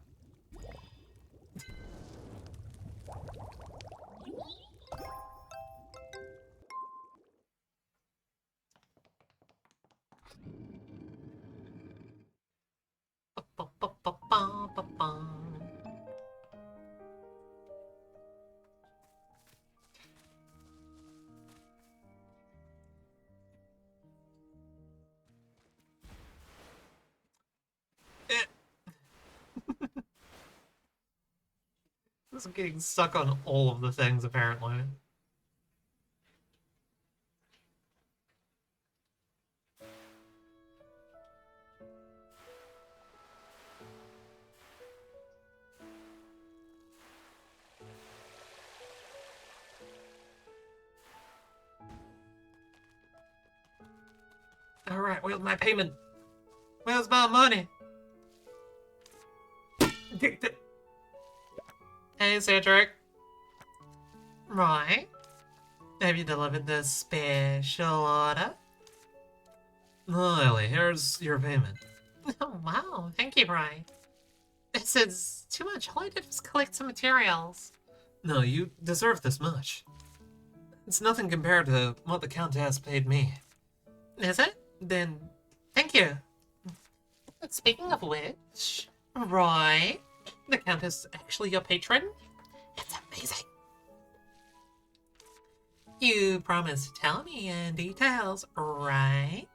I'm getting stuck on all of the things, apparently. Alright, where's my payment? Where's my money? Hey, Cedric. Right. Have you delivered this special order? Oh, Ellie, here's your payment. Oh, wow. Thank you, Brian. This is too much. All I did was collect some materials. No, you deserve this much. It's nothing compared to what the Countess paid me. Is it? Then, thank you. Speaking of which, Roy, the Countess is actually your patron? It's amazing. You promised to tell me in details, right?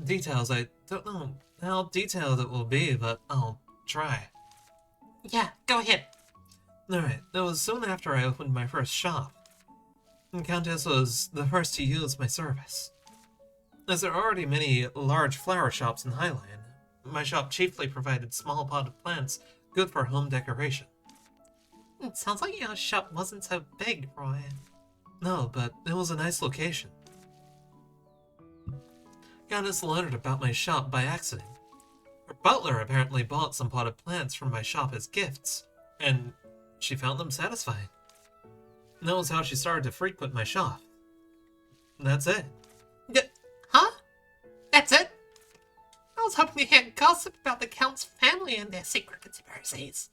Details, I don't know how detailed it will be, but I'll try. Yeah, go ahead. Alright, that was soon after I opened my first shop. The Countess was the first to use my service. As there are already many large flower shops in Highland, my shop chiefly provided small potted plants good for home decoration. It sounds like your shop wasn't so big, Ryan. No, but it was a nice location. Countess learned about my shop by accident. Her butler apparently bought some potted plants from my shop as gifts, and she found them satisfying. That was how she started to frequent my shop. That's it. Huh? That's it? I was hoping to hear gossip about the Count's family and their secret conspiracies.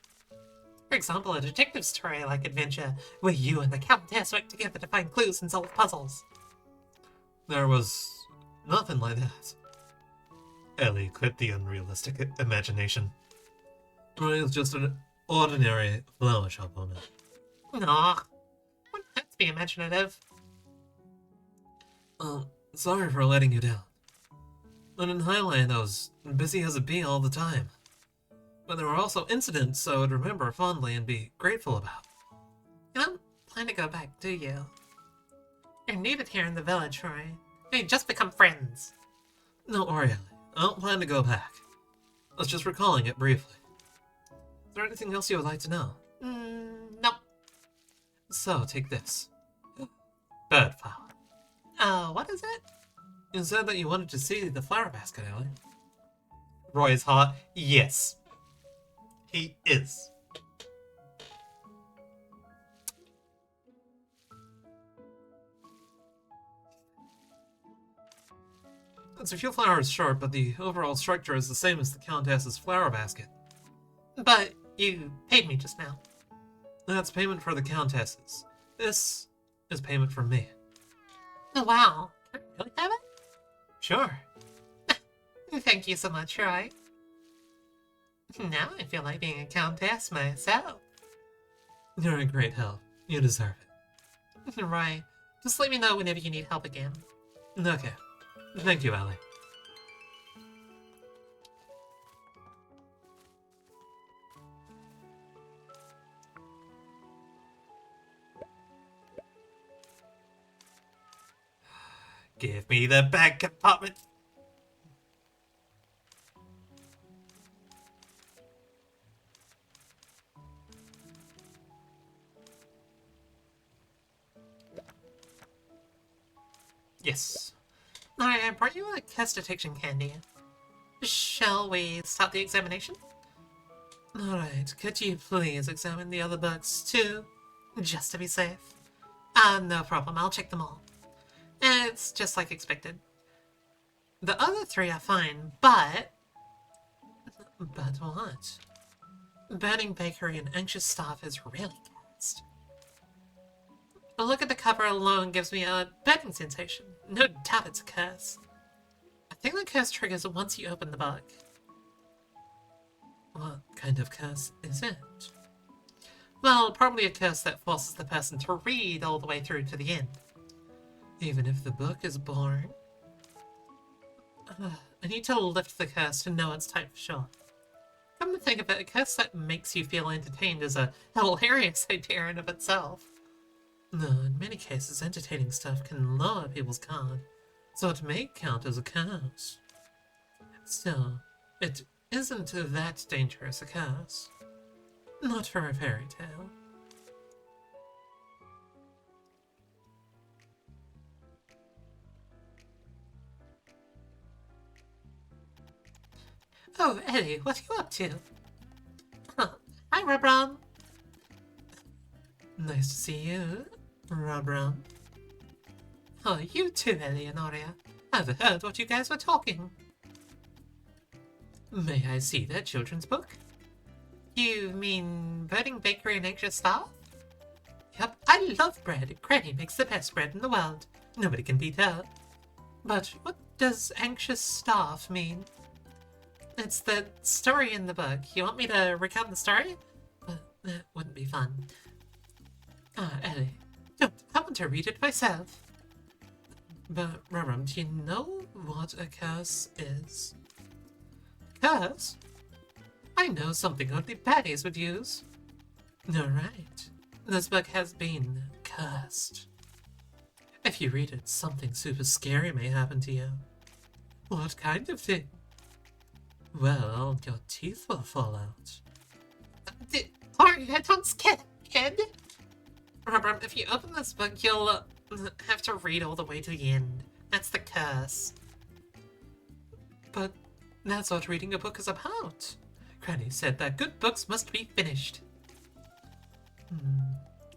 For example, a detective story-like adventure where you and the Countess work together to find clues and solve puzzles. There was nothing like that. Ellie, quit the unrealistic imagination. Roy is just an ordinary flower shop owner. Aw, wouldn't have to be imaginative. Sorry for letting you down. But in Highland, I was busy as a bee all the time. But there were also incidents I would remember fondly and be grateful about. You don't plan to go back, do you? You're needed here in the village, Roy. We just become friends. Don't worry, Ellie. I don't plan to go back. I was just recalling it briefly. Is there anything else you would like to know? Nope. So, take this. Bird flower. What is it? You said that you wanted to see the flower basket, Ellie. Roy's hot. Yes. He is. It's a few flowers short, but the overall structure is the same as the Countess's flower basket. But you paid me just now. That's payment for the Countess's. This is payment from me. Oh, wow. Can I really have it? Sure. Thank you so much, Roy. Now I feel like being a Countess myself. You're a great help. You deserve it. Right. Just let me know whenever you need help again. Okay. Thank you, Ellie. Give me the bag compartment. Yes. I brought you a cast detection candy. Shall we start the examination? Alright, could you please examine the other bugs too? Just to be safe. No problem, I'll check them all. It's just like expected. The other three are fine, but But what? Burning bakery and anxious staff is really cursed. A look at the cover alone gives me a burning sensation. No doubt it's a curse. I think the curse triggers once you open the book. What kind of curse is it? Well, probably a curse that forces the person to read all the way through to the end. Even if the book is boring. I need to lift the curse to know it's time for sure. Come to think of it, a curse that makes you feel entertained is a hilarious idea in of itself. No, in many cases, entertaining stuff can lower people's guard, so it may count as a curse. Still, it isn't that dangerous a curse. Not for a fairy tale. Oh, Ellie, what are you up to? Huh. Hi, Robron. Nice to see you, Robron. Oh, you too, Ellie and Aria. I've heard what you guys were talking. May I see that children's book? You mean Burning Bakery and Anxious Staff? Yep, I love bread. Granny makes the best bread in the world. Nobody can beat her. But what does Anxious Staff mean? It's the story in the book. You want me to recount the story? But that wouldn't be fun. Ellie, don't. I want to read it myself. But, Raram, do you know what a curse is? Curse? I know something only baddies would use. Alright. This book has been cursed. If you read it, something super scary may happen to you. What kind of thing? Well, your teeth will fall out. Aria, don't scare the kid! Remember, if you open this book, you'll have to read all the way to the end. That's the curse. But that's what reading a book is about. Granny said that good books must be finished.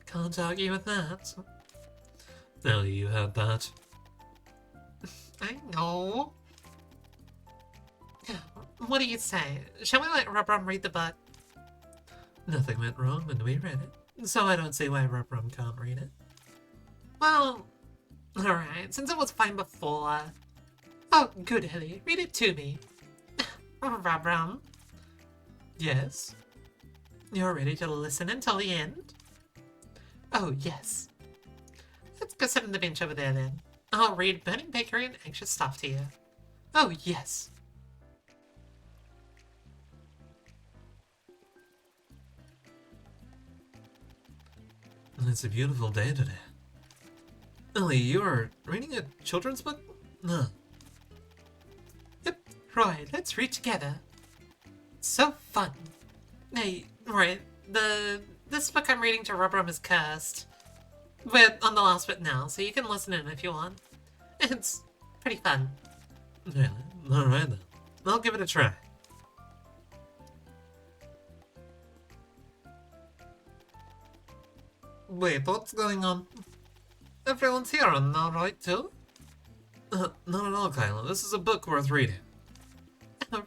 Can't argue with that. Oh, you heard that. I know. What do you say? Shall we let Rubrum read the book? Nothing went wrong when we read it, so I don't see why Rubrum can't read it. Well, alright, since it was fine before. Oh, good, Ellie. Read it to me. Rubrum. Yes? You're ready to listen until the end? Oh, yes. Let's go sit on the bench over there, then. I'll read Burning Bakery and Anxious Stuff to you. Oh, yes. It's a beautiful day today. Ellie, you are reading a children's book? No. Yep, right, let's read together. It's so fun. Hey, right, this book I'm reading to Rubrum is cursed. We're on the last bit now, so you can listen in if you want. It's pretty fun. Really? Alright then. I'll give it a try. Wait, what's going on? Everyone's here and alright too? Not at all, Kyla. This is a book worth reading.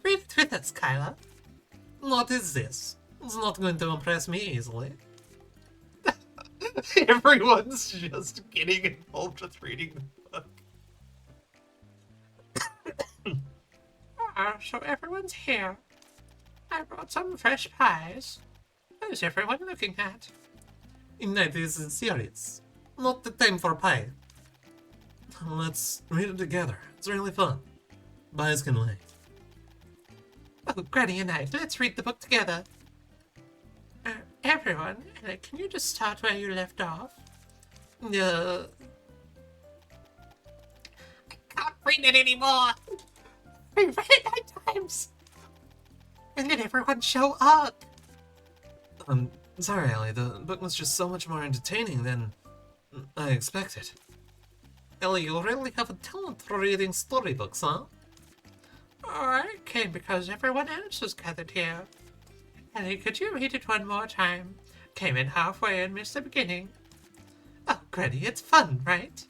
Read it with us, Kyla. What is this? It's not going to impress me easily. Everyone's just getting involved with reading the book. So everyone's here. I brought some fresh pies. What is everyone looking at? That is serious. Not the time for pie. Let's read it together. It's really fun. Pies can wait. Oh, Granny and I, let's read the book together. Everyone, can you just start where you left off? I can't read it anymore. We read it 9 times. When did everyone show up? Sorry, Ellie. The book was just so much more entertaining than I expected. Ellie, you really have a talent for reading storybooks, huh? I came because everyone else is gathered here. Ellie, could you read it one more time? Came in halfway and missed the beginning. Oh, Granny, it's fun, right?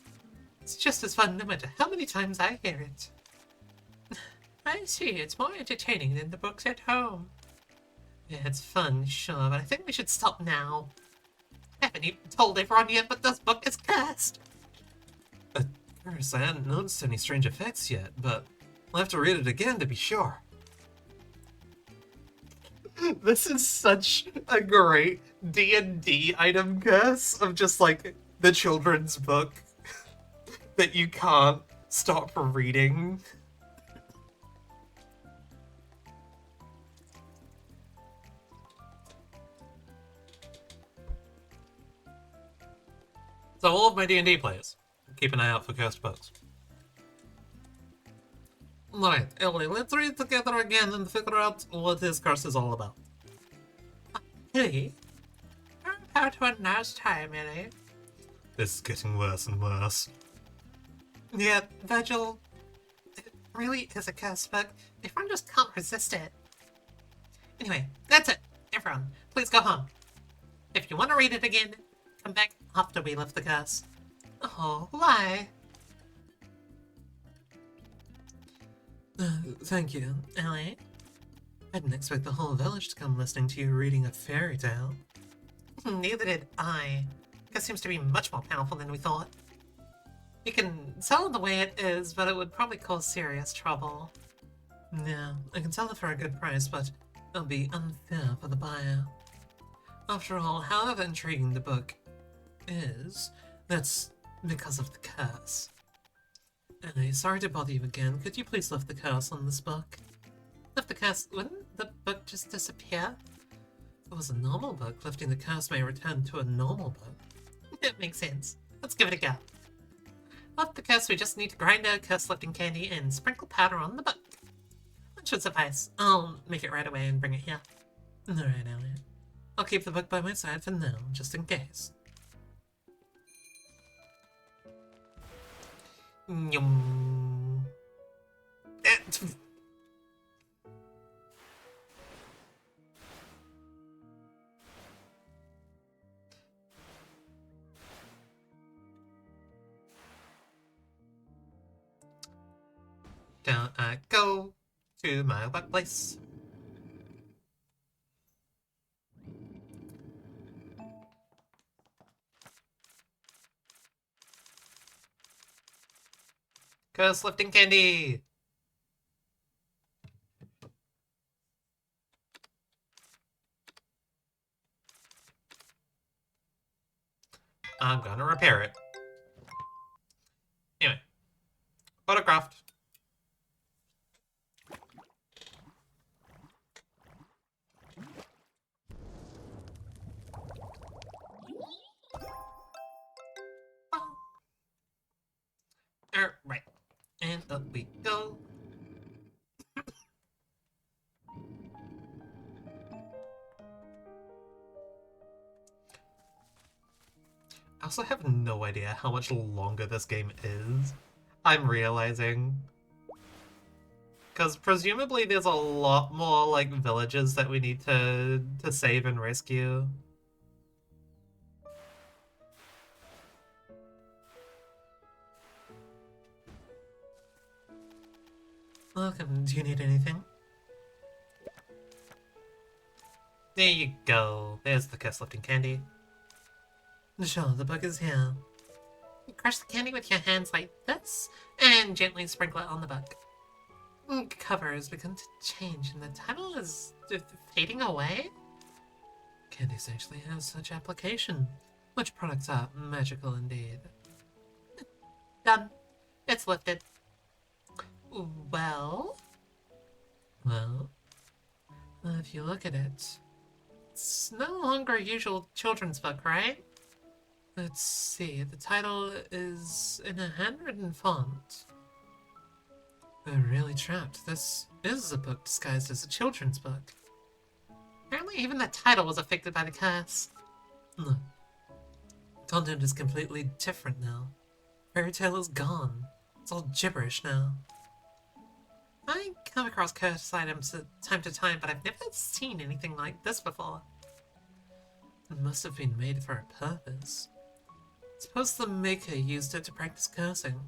It's just as fun no matter how many times I hear it. I see, it's more entertaining than the books at home. Yeah, it's fun, sure, but I think we should stop now. I haven't even told everyone yet, but this book is cursed. At first, I hadn't noticed any strange effects yet, but I'll have to read it again to be sure. This is such a great D&D item curse of just like the children's book that you can't stop reading. So all of my D&D players, keep an eye out for cursed books. Right, Ellie, let's read together again and figure out what this curse is all about. Ellie? How to a nice time, Ellie. This is getting worse and worse. Yeah, Virgil, it really is a curse book. Everyone just can't resist it. Anyway, that's it. Everyone, please go home. If you want to read it again, come back after we lift the curse. Oh, why? Thank you, Ellie. I didn't expect the whole village to come listening to you reading a fairy tale. Neither did I. It seems to be much more powerful than we thought. You can sell it the way it is, but it would probably cause serious trouble. Yeah, I can sell it for a good price, but it'll be unfair for the buyer. After all, however intriguing the book is, that's because of the curse. Anyway, sorry to bother you again. Could you please lift the curse on this book? Lift the curse? Wouldn't the book just disappear? If it was a normal book, lifting the curse may return to a normal book. It makes sense. Let's give it a go. Lift the curse, we just need to grind our curse lifting candy and sprinkle powder on the book. That should suffice. I'll make it right away and bring it here. Alright, Elliot. I'll keep the book by my side for now, just in case. Yum. Down I go to my workplace. Curse lifting candy! I'm gonna repair it. Anyway. Photocraft. Right. And up we go. I also have no idea how much longer this game is. I'm realizing. Because presumably there's a lot more, like, villages that we need to save and rescue. Welcome, do you need anything? There you go. There's the curse lifting candy. Sure, the book is here. You crush the candy with your hands like this, and gently sprinkle it on the book. The cover has begun to change, and the title is fading away? Candies actually have such application. Which products are magical indeed? Done. It's lifted. Well? Well? If you look at it, it's no longer a usual children's book, right? Let's see, the title is in a handwritten font. We're really trapped. This is a book disguised as a children's book. Apparently even the title was affected by the curse. Look. Content is completely different now. Fairy tale is gone. It's all gibberish now. I come across cursed items time to time, but I've never seen anything like this before. It must have been made for a purpose. Suppose the maker used it to practice cursing.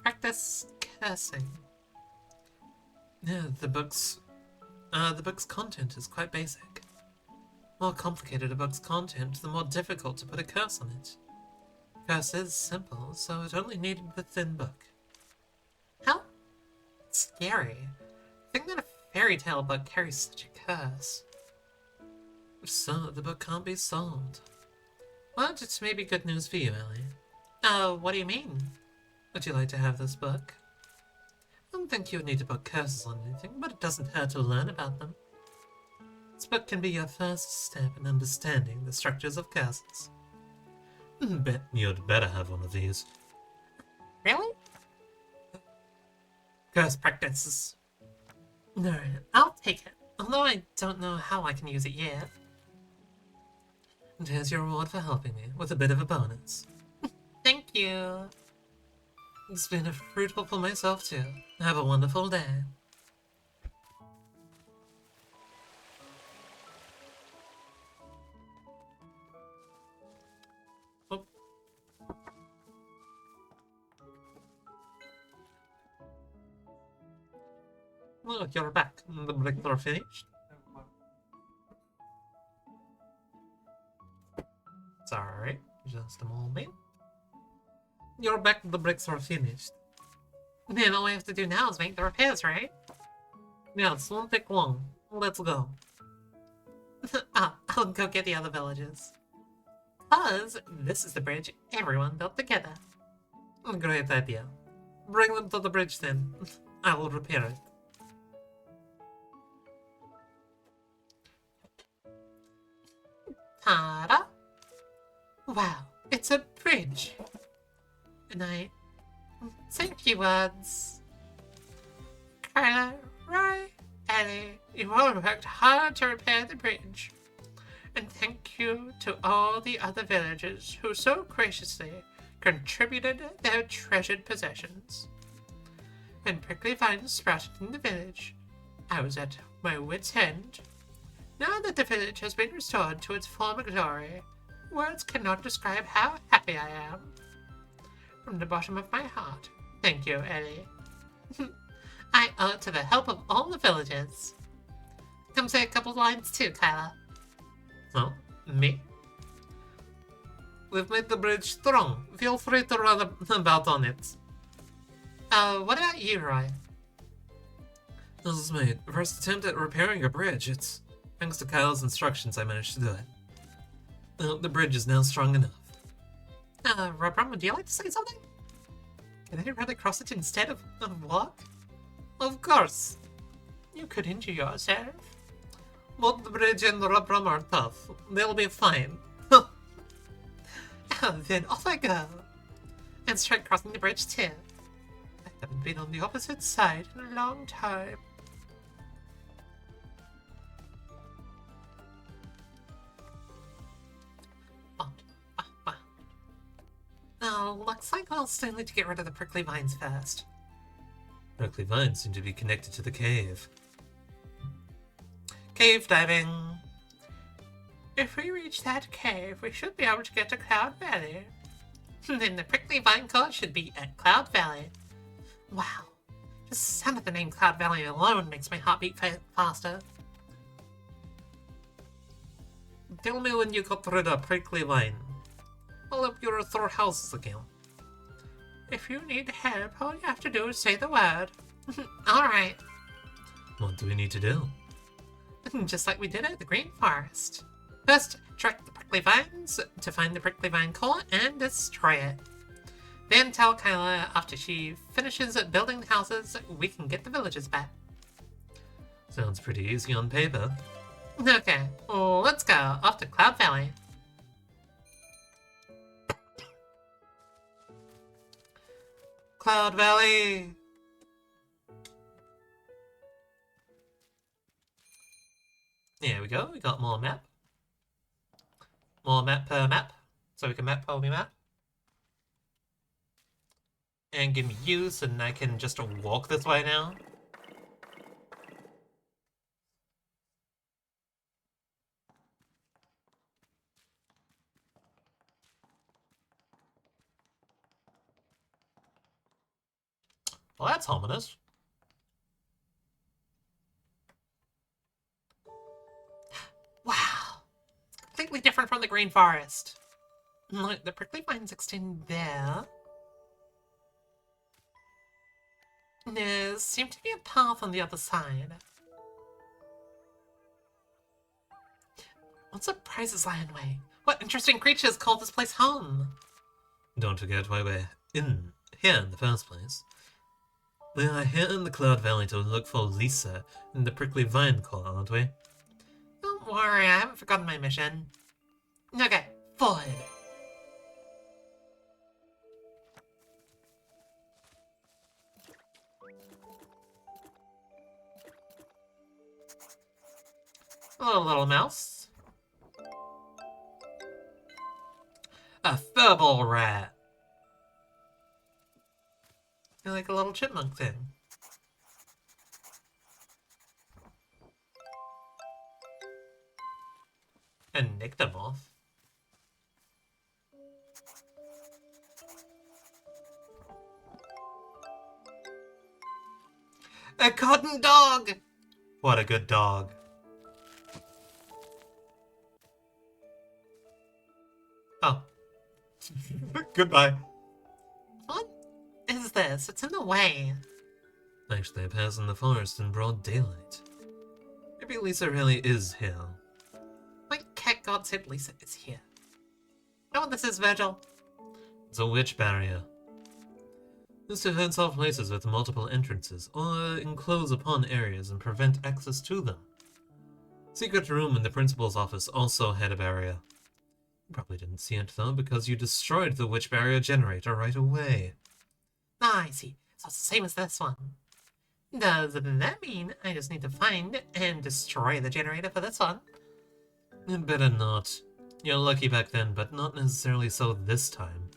Practice cursing. Yeah, the book's content is quite basic. The more complicated a book's content, the more difficult to put a curse on it. Curse is simple, so it only needed the thin book. How scary. Think that a fairy tale book carries such a curse. If so, the book can't be sold. Well, it may be good news for you, Ellie. What do you mean? Would you like to have this book? I don't think you would need to put curses on anything, but it doesn't hurt to learn about them. This book can be your first step in understanding the structures of curses. Bet you'd better have one of these. Really? Curse practices. No, I'll take it, although I don't know how I can use it yet. And here's your reward for helping me, with a bit of a bonus. Thank you. It's been fruitful for myself too. Have a wonderful day. Oh. Look, you're back. The bricks are finished. Sorry, just a moment. You're back. The bricks are finished. Then all we have to do now is make the repairs, right? Yeah, this won't take long. Let's go. I'll go get the other villages. Cause this is the bridge everyone built together. Great idea. Bring them to the bridge then. I will repair it. Ta-da! Wow, it's a bridge. And I say a few words. Carla, Roy, Ellie, you all worked hard to repair the bridge. And thank you to all the other villagers who so graciously contributed their treasured possessions. When prickly vines sprouted in the village, I was at my wit's end. Now that the village has been restored to its former glory, words cannot describe how happy I am. From the bottom of my heart, thank you, Ellie. I owe it to the help of all the villagers. Come say a couple lines too, Kyla. Oh, me? We've made the bridge strong. Feel free to run about on it. What about you, Roy? This is my first attempt at repairing a bridge. It's thanks to Kyle's instructions I managed to do it. The bridge is now strong enough. Robram, would you like to say something? Can I run across it instead of walk? Of course. You could injure yourself. Both the bridge and the Robram are tough. They'll be fine. Then off I go. And start crossing the bridge too. I haven't been on the opposite side in a long time. Oh, looks like I'll still need to get rid of the prickly vines first. Prickly vines seem to be connected to the cave. Cave diving! If we reach that cave, we should be able to get to Cloud Valley. Then the prickly vine core should be at Cloud Valley. Wow. Just the sound of the name Cloud Valley alone makes my heart beat faster. Tell me when you got rid of prickly vine. I'll help you restore houses again. If you need help, all you have to do is say the word. Alright. What do we need to do? Just like we did at the Green Forest. First, track the prickly vines to find the prickly vine core and destroy it. Then tell Kyla after she finishes building the houses, we can get the villages back. Sounds pretty easy on paper. Okay, let's go off to Cloud Valley. Cloud Valley! There we go, we got more map. More map per map, so we can map while we map. And give me use, and I can just walk this way now. Well, that's ominous. around the green forest. Look, the prickly vines extend there. There seems to be a path on the other side. What surprises lie in the way? What interesting creatures call this place home? Don't forget why we're here in the first place. We are here in the Cloud Valley to look for Lisa in the prickly vine core, aren't we? Don't worry, I haven't forgotten my mission. Okay, forward. Hello, little mouse. A furball rat. You're like a little chipmunk thing. A nyctomorph. A cotton dog! What a good dog. Oh. Goodbye. What is this? It's in the way. Actually, I pass in the forest in broad daylight. Maybe Lisa really is here. My cat god said Lisa is here. Know what this is, Virgil? It's a witch barrier. Used to fence off places with multiple entrances, or enclose upon areas and prevent access to them. Secret room in the principal's office also had a barrier. You probably didn't see it though, because you destroyed the witch barrier generator right away. Ah, I see. So it's the same as this one. Does that mean I just need to find and destroy the generator for this one? You'd better not. You're lucky back then, but not necessarily so this time.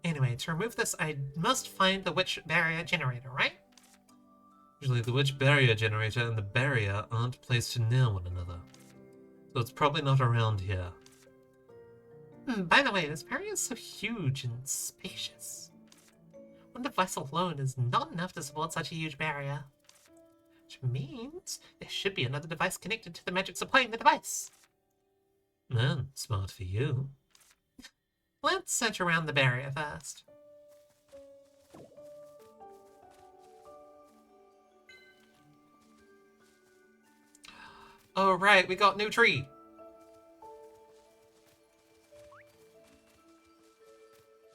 Anyway, to remove this, I must find the witch barrier generator, right? Usually the witch barrier generator and the barrier aren't placed near one another. So it's probably not around here. By the way, this barrier is so huge and spacious. One device alone is not enough to support such a huge barrier. Which means there should be another device connected to the magic supplying the device. Man, smart for you. Let's search around the barrier first. Oh right, we got new tree.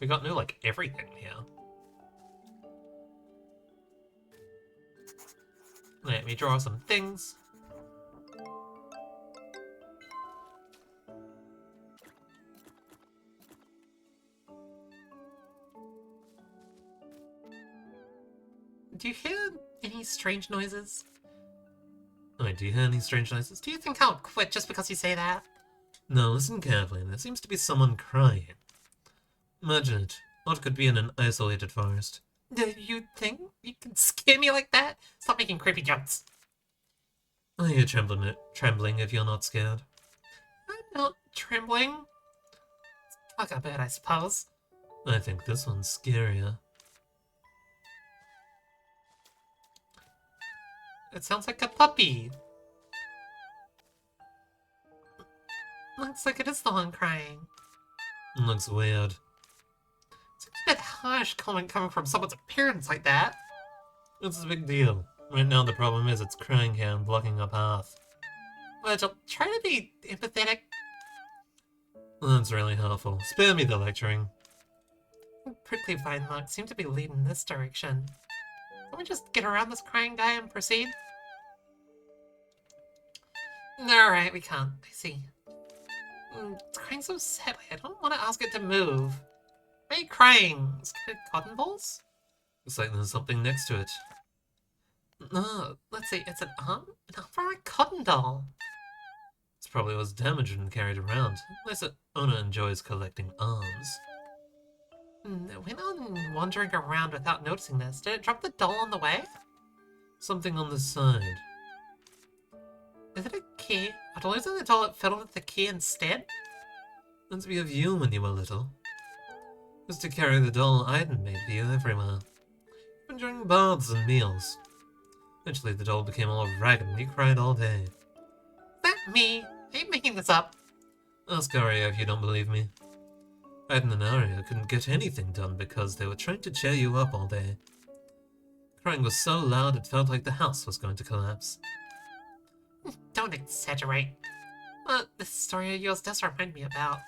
We got new, like, everything here. Let me draw some things. Do you hear any strange noises? Wait, do you hear any strange noises? Do you think I'll quit just because you say that? No, listen carefully. There seems to be someone crying. Imagine it. What could be in an isolated forest? Do you think you can scare me like that? Stop making creepy jokes. Are you trembling if you're not scared? I'm not trembling. It's like a bird, I suppose. I think this one's scarier. It sounds like a puppy. Looks like it is the one crying. Looks weird. It's a bit harsh coming from someone's appearance like that. It's a big deal. Right now the problem is it's crying here and blocking our path. Virgil, try to be empathetic. That's really helpful. Spare me the lecturing. Prickly vine marks seem to be leading this direction. Can we just get around this crying guy and proceed? Alright, we can't. I see. It's crying so sadly. I don't want to ask it to move. Why are you crying? Is it cotton balls? Looks like there's something next to it. No, let's see. It's an arm? An arm for a cotton doll. This probably was damaged and carried around. Unless the owner enjoys collecting arms. It went on wandering around without noticing this. Did it drop the doll on the way? Something on the side. Is it a key? After losing the doll, it fiddled with the key instead? Reminds me of you when you were little. Used to carry the doll Aiden made for you everywhere. Even during baths and meals. Eventually the doll became all ragged and you cried all day. Is that me? Are you making this up? Ask Arya if you don't believe me. Aiden and Arya couldn't get anything done because they were trying to cheer you up all day. Crying was so loud it felt like the house was going to collapse. Don't exaggerate. This story of yours does remind me about...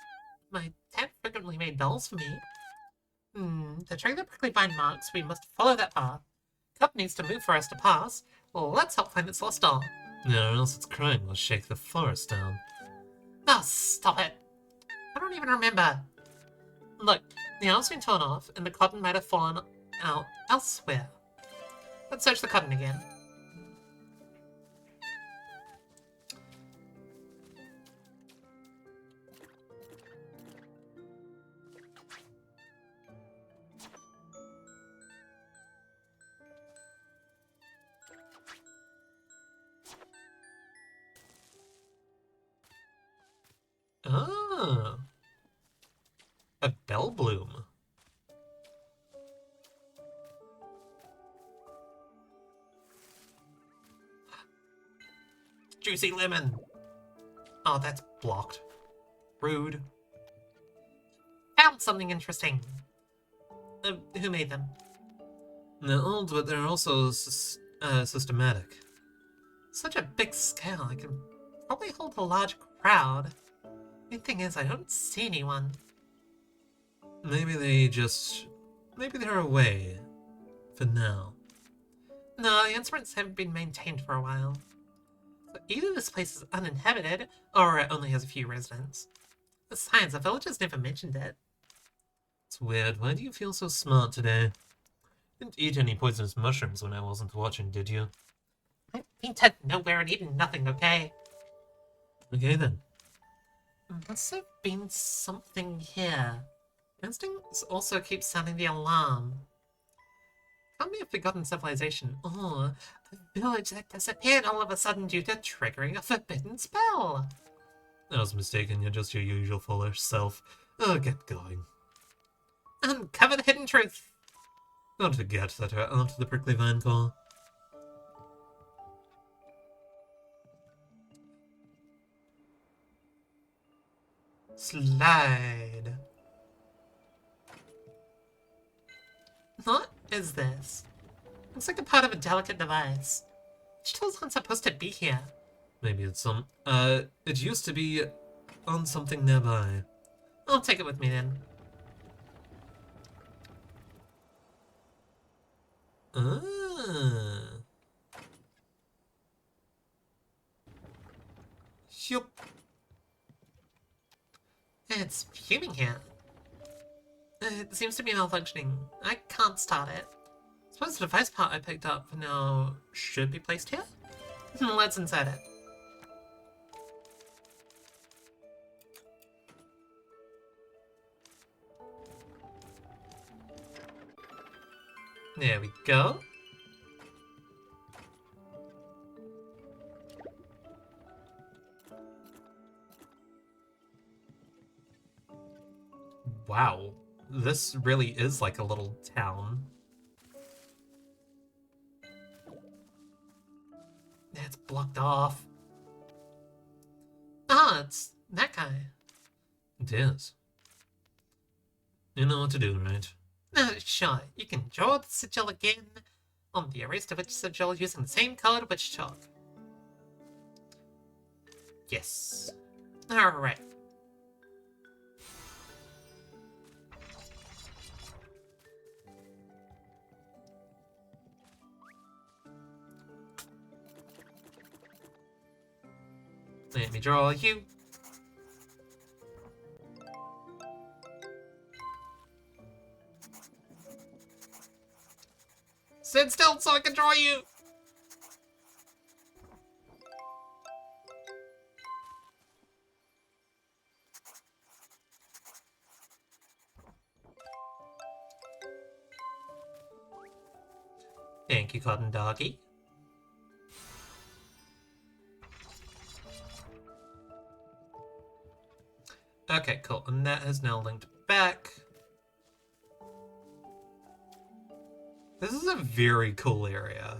My dad frequently made dolls for me. To track the prickly vine marks, we must follow that path. Cup needs to move for us to pass. Let's help find its lost doll. Yeah, or else its crying will shake the forest down. Oh, stop it. I don't even remember. Look, the arm's been torn off, and the cotton might have fallen out elsewhere. Let's search the cotton again. Ah, a bell bloom. Juicy lemon. Oh, that's blocked. Rude. Found something interesting. Who made them? They're old, but they're also systematic. Such a big scale, I can probably hold a large crowd. The thing is, I don't see anyone. Maybe they're away. For now. No, the instruments haven't been maintained for a while. So either this place is uninhabited, or it only has a few residents. Besides, the villagers never mentioned it. It's weird. Why do you feel so smart today? Didn't eat any poisonous mushrooms when I wasn't watching, did you? I ain't had nowhere and eaten nothing, okay? Okay then. Must have been something here. Instincts also keep sounding the alarm. Can't be a forgotten civilization, or a village that disappeared all of a sudden due to triggering a forbidden spell. I was mistaken, you're just your usual foolish self. Oh, get going. Uncover the hidden truth! Don't forget that her aunt the prickly vine core. Slide. What is this? Looks like a part of a delicate device. Which tools aren't supposed to be here? Maybe it's some... it used to be on something nearby. I'll take it with me then. Ah. Shoop. It's fuming here. It seems to be malfunctioning. I can't start it. Suppose the device part I picked up for now should be placed here? Let's insert it. There we go. Wow, this really is like a little town. It's blocked off. Ah, it's that guy. It is. You know what to do, right? Sure, you can draw the sigil again on the erased of which sigil using the same colored witch chalk. Yes. Alright. Let me draw you. Sit still so I can draw you! Thank you, Cotton Doggy. Okay, cool. And that has now linked back. This is a very cool area.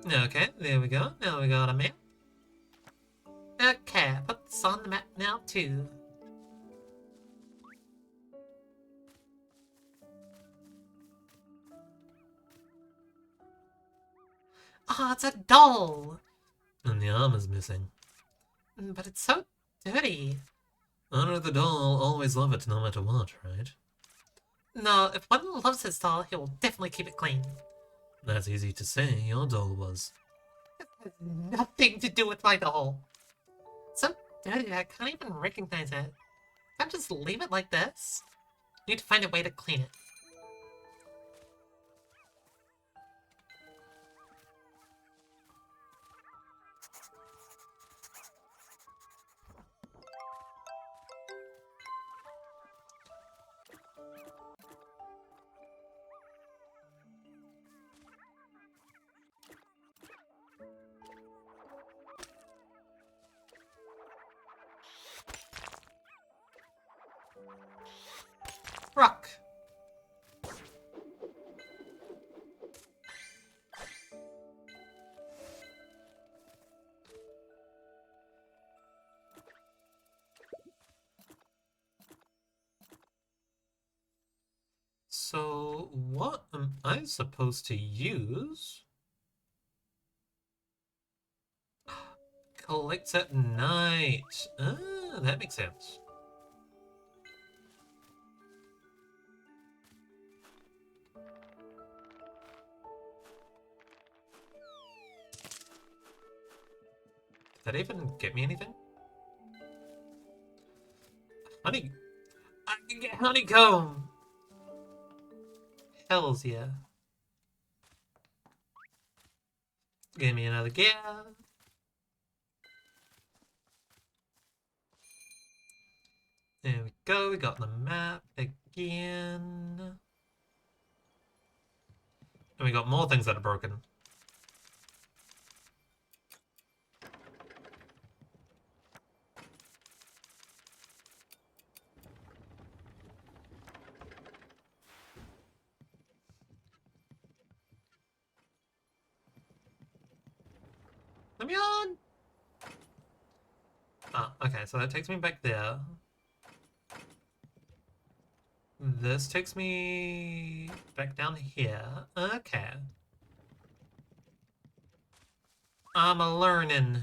Okay, there we go. Now we got a map. Okay, put this on the map now too. Ah, it's a doll! And the arm is missing. But it's so dirty. Honor the doll, always love it no matter what, right? No, if one loves his doll, he will definitely keep it clean. That's easy to say, your doll was. It has nothing to do with my doll. It's so dirty I can't even recognize it. Can't just leave it like this? Need to find a way to clean it. Rock. So, what am I supposed to use? Collects at night. Ah, that makes sense. Did that even get me anything? Honey. I can get honeycomb! Hells yeah. Give me another gear. There we go, we got the map again. And we got more things that are broken. Let me on! Ah, okay, so that takes me back there. This takes me back down here. Okay. I'm a learning.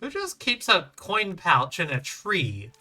Who just keeps a coin pouch in a tree?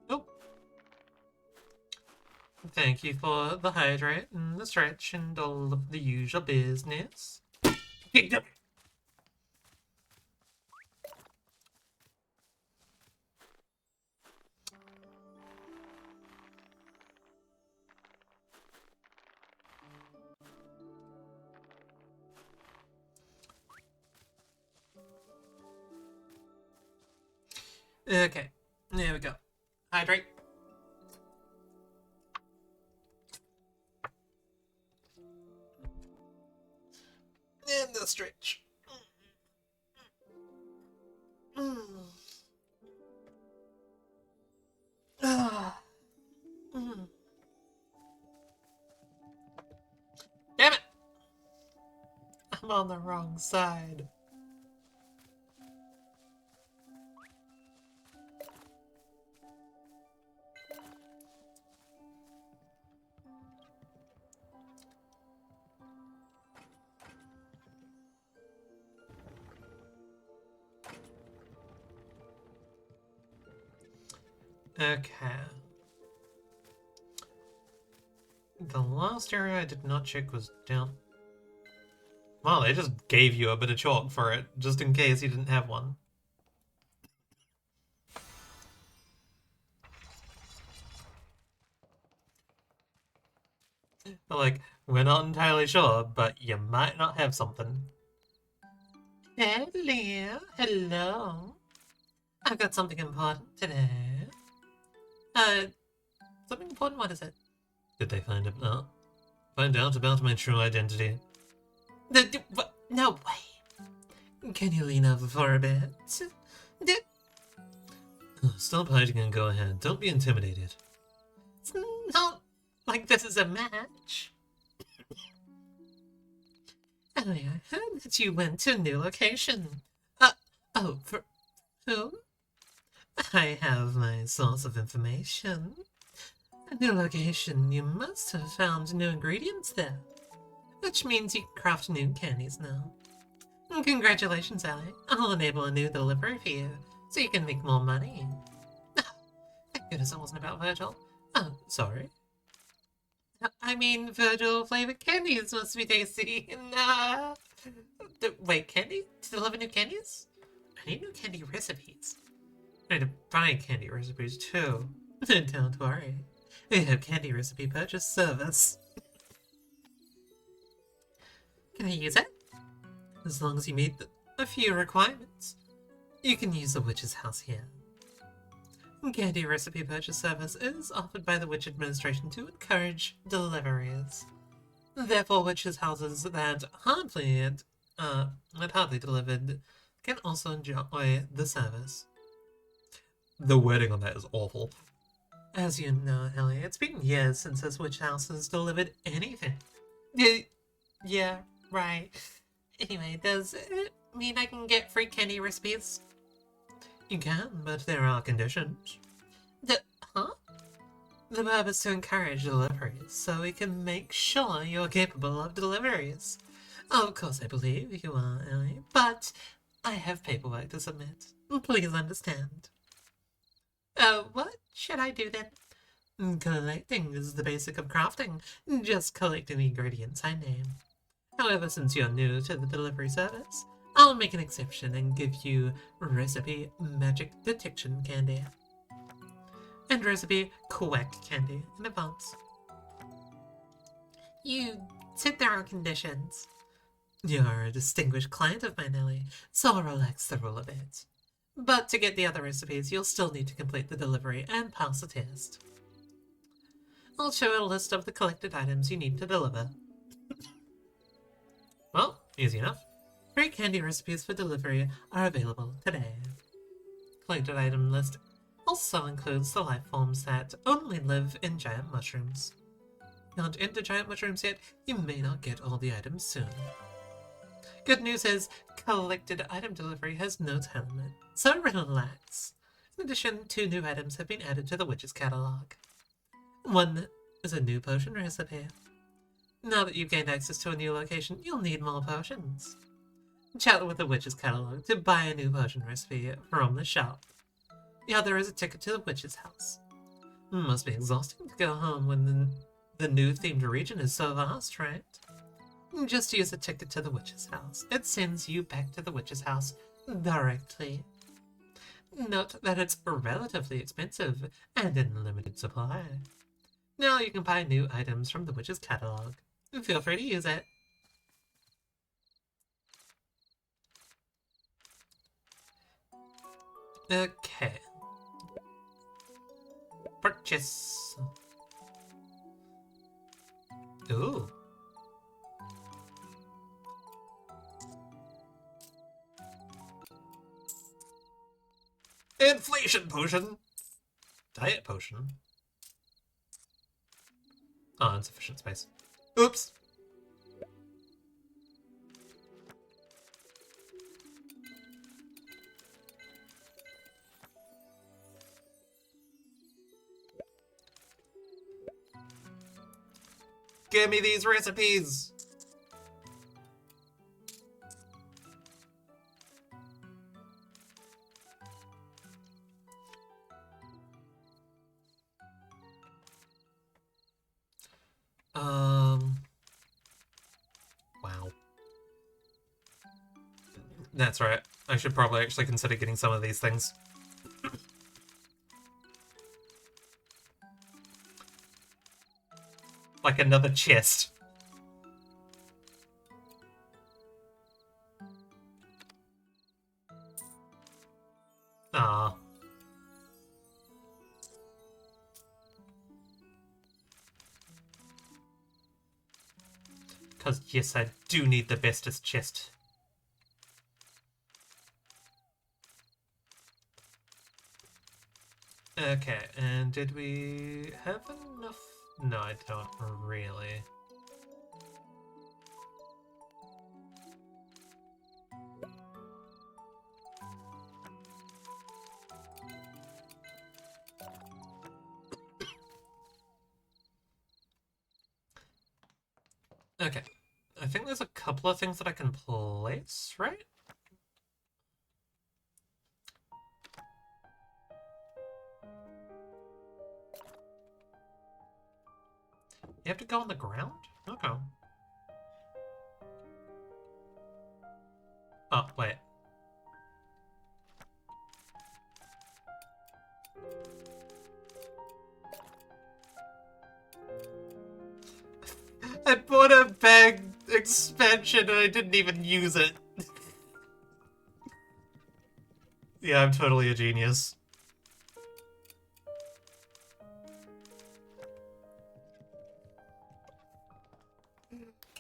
Nope. Thank you for the hydrate and the stretch and all of the usual business. Okay, there we go. Hydrate. And the stretch. Damn it! I'm on the wrong side. Okay. The last area I did not check was down. Well, they just gave you a bit of chalk for it, just in case you didn't have one. Like, we're not entirely sure, but you might not have something. Hello, hello. I've got something important today. Something important? What is it? Did they find out about my true identity? What? No way. Can you lean over for a bit? Stop hiding and go ahead. Don't be intimidated. It's not like this is a match. Ellie, I heard that you went to a new location. Oh, for whom? I have my source of information. A new location, you must have found new ingredients there. Which means you can craft new candies now. Congratulations, Ellie. I'll enable a new delivery for you, so you can make more money. Oh, thank goodness it wasn't about Virgil. Oh, sorry. I mean, Virgil-flavored candies must be tasty. Nah. Wait, candy? To deliver new candies? I need new candy recipes. I need to buy candy recipes too. Don't worry. We have candy recipe purchase service. Can I use it? As long as you meet a few requirements. You can use the witch's house here. Candy recipe purchase service is offered by the Witch Administration to encourage deliveries. Therefore, witches' houses that hardly delivered can also enjoy the service. The wording on that is awful. As you know, Ellie, it's been years since this witch house has delivered anything. Yeah, right. Anyway, does it mean I can get free candy recipes? You can, but there are conditions. Huh? The purpose is to encourage deliveries, so we can make sure you're capable of deliveries. Of course I believe you are, Ellie, but I have paperwork to submit. Please understand. What should I do then? Collecting is the basic of crafting. Just collecting the ingredients I name. However, since you're new to the delivery service, I'll make an exception and give you recipe magic detection candy. And recipe quack candy in advance. You said there are conditions. You're a distinguished client of mine, Ellie, so I'll relax the rule a bit. But to get the other recipes, you'll still need to complete the delivery and pass the test. I'll show a list of the collected items you need to deliver. Well, easy enough. 3 candy recipes for delivery are available today. Collected item list also includes the life forms that only live in giant mushrooms. If you aren't into giant mushrooms yet, you may not get all the items soon. Good news is, collected item delivery has no time limit, so relax. In addition, 2 new items have been added to the witch's catalog. One is a new potion recipe. Now that you've gained access to a new location, you'll need more potions. Chat with the witch's catalog to buy a new potion recipe from the shop. The other is a ticket to the witch's house. Must be exhausting to go home when the new themed region is so vast, right? Just use the ticket to the witch's house. It sends you back to the witch's house directly. Note that it's relatively expensive and in limited supply. Now you can buy new items from the witch's catalog. Feel free to use it. Okay. Purchase. Ooh. Inflation potion. Diet potion. Oh, insufficient space. Oops. Give me these recipes! Wow. That's right. I should probably actually consider getting some of these things. Like another chest. Ah. Because, yes, I do need the bestest chest. Okay, and did we have enough? No, I don't really. Okay, I think there's a couple of things that I can place, right? You have to go on the ground? Okay. Oh, wait. I bought a bag expansion and I didn't even use it. Yeah, I'm totally a genius.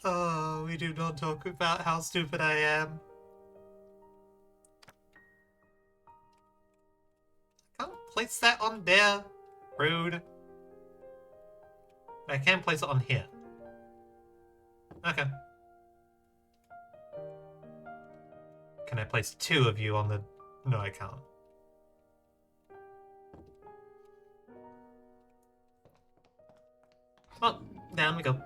Oh, we do not talk about how stupid I am. Can't place that on there. Rude. I can place it on here. Okay. Can I place two of you on the... No, I can't. Well, down we go.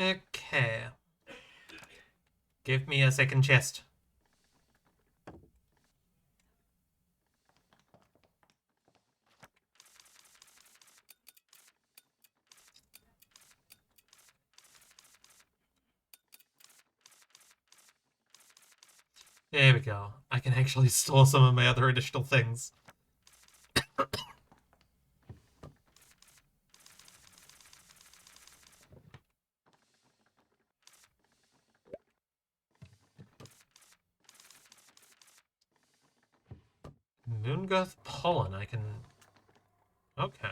Okay. Give me a second chest. There we go. I can actually store some of my other additional things. Moongirth pollen, I can... Okay.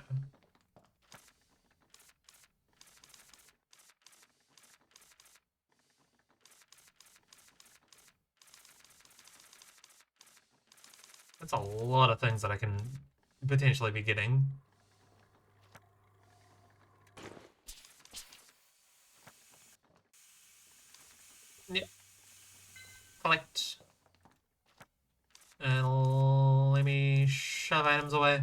That's a lot of things that I can potentially be getting. Yep. Collect. And let me shove items away.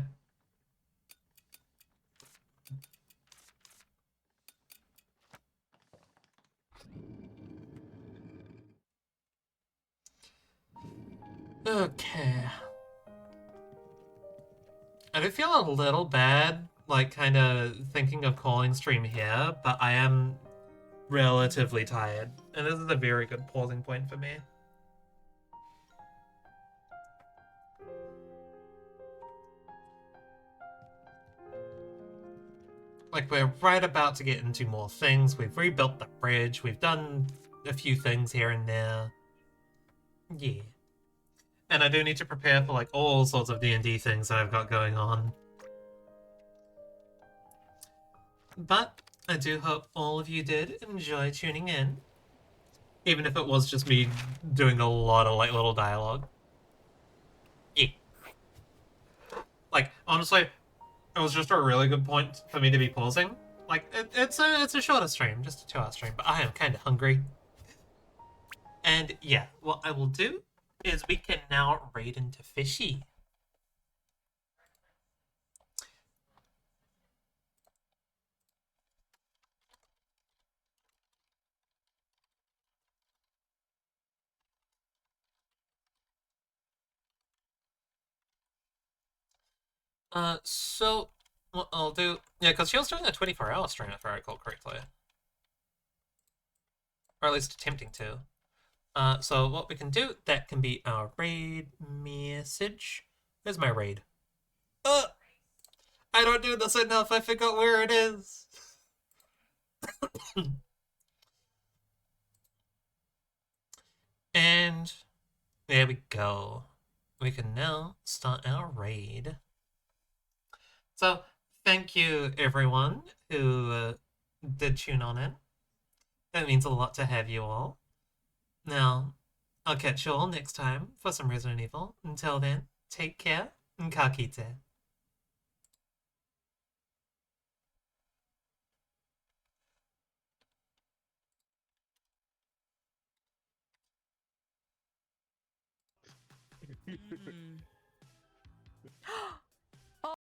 Okay. I do feel a little bad, like, kind of thinking of calling stream here, but I am relatively tired, and this is a very good pausing point for me. Like, we're right about to get into more things. We've rebuilt the bridge. We've done a few things here and there. Yeah. And I do need to prepare for, like, all sorts of D&D things that I've got going on. But I do hope all of you did enjoy tuning in. Even if it was just me doing a lot of, like, little dialogue. Yeah. Like, honestly, it was just a really good point for me to be pausing. Like, it's a shorter stream, just a 2-hour stream, but I am kind of hungry. And yeah, what I will do is we can now raid into Fishy. So what I'll do, yeah, because she was doing a 24-hour stream if I recall correctly, or at least attempting to. So what we can do, that can be our raid message. Where's my raid? I don't do this enough. I forgot where it is. And there we go. We can now start our raid. So thank you everyone who did tune on in. That means a lot to have you all. Now, I'll catch you all next time for some Resident Evil. Until then, take care and ka kite.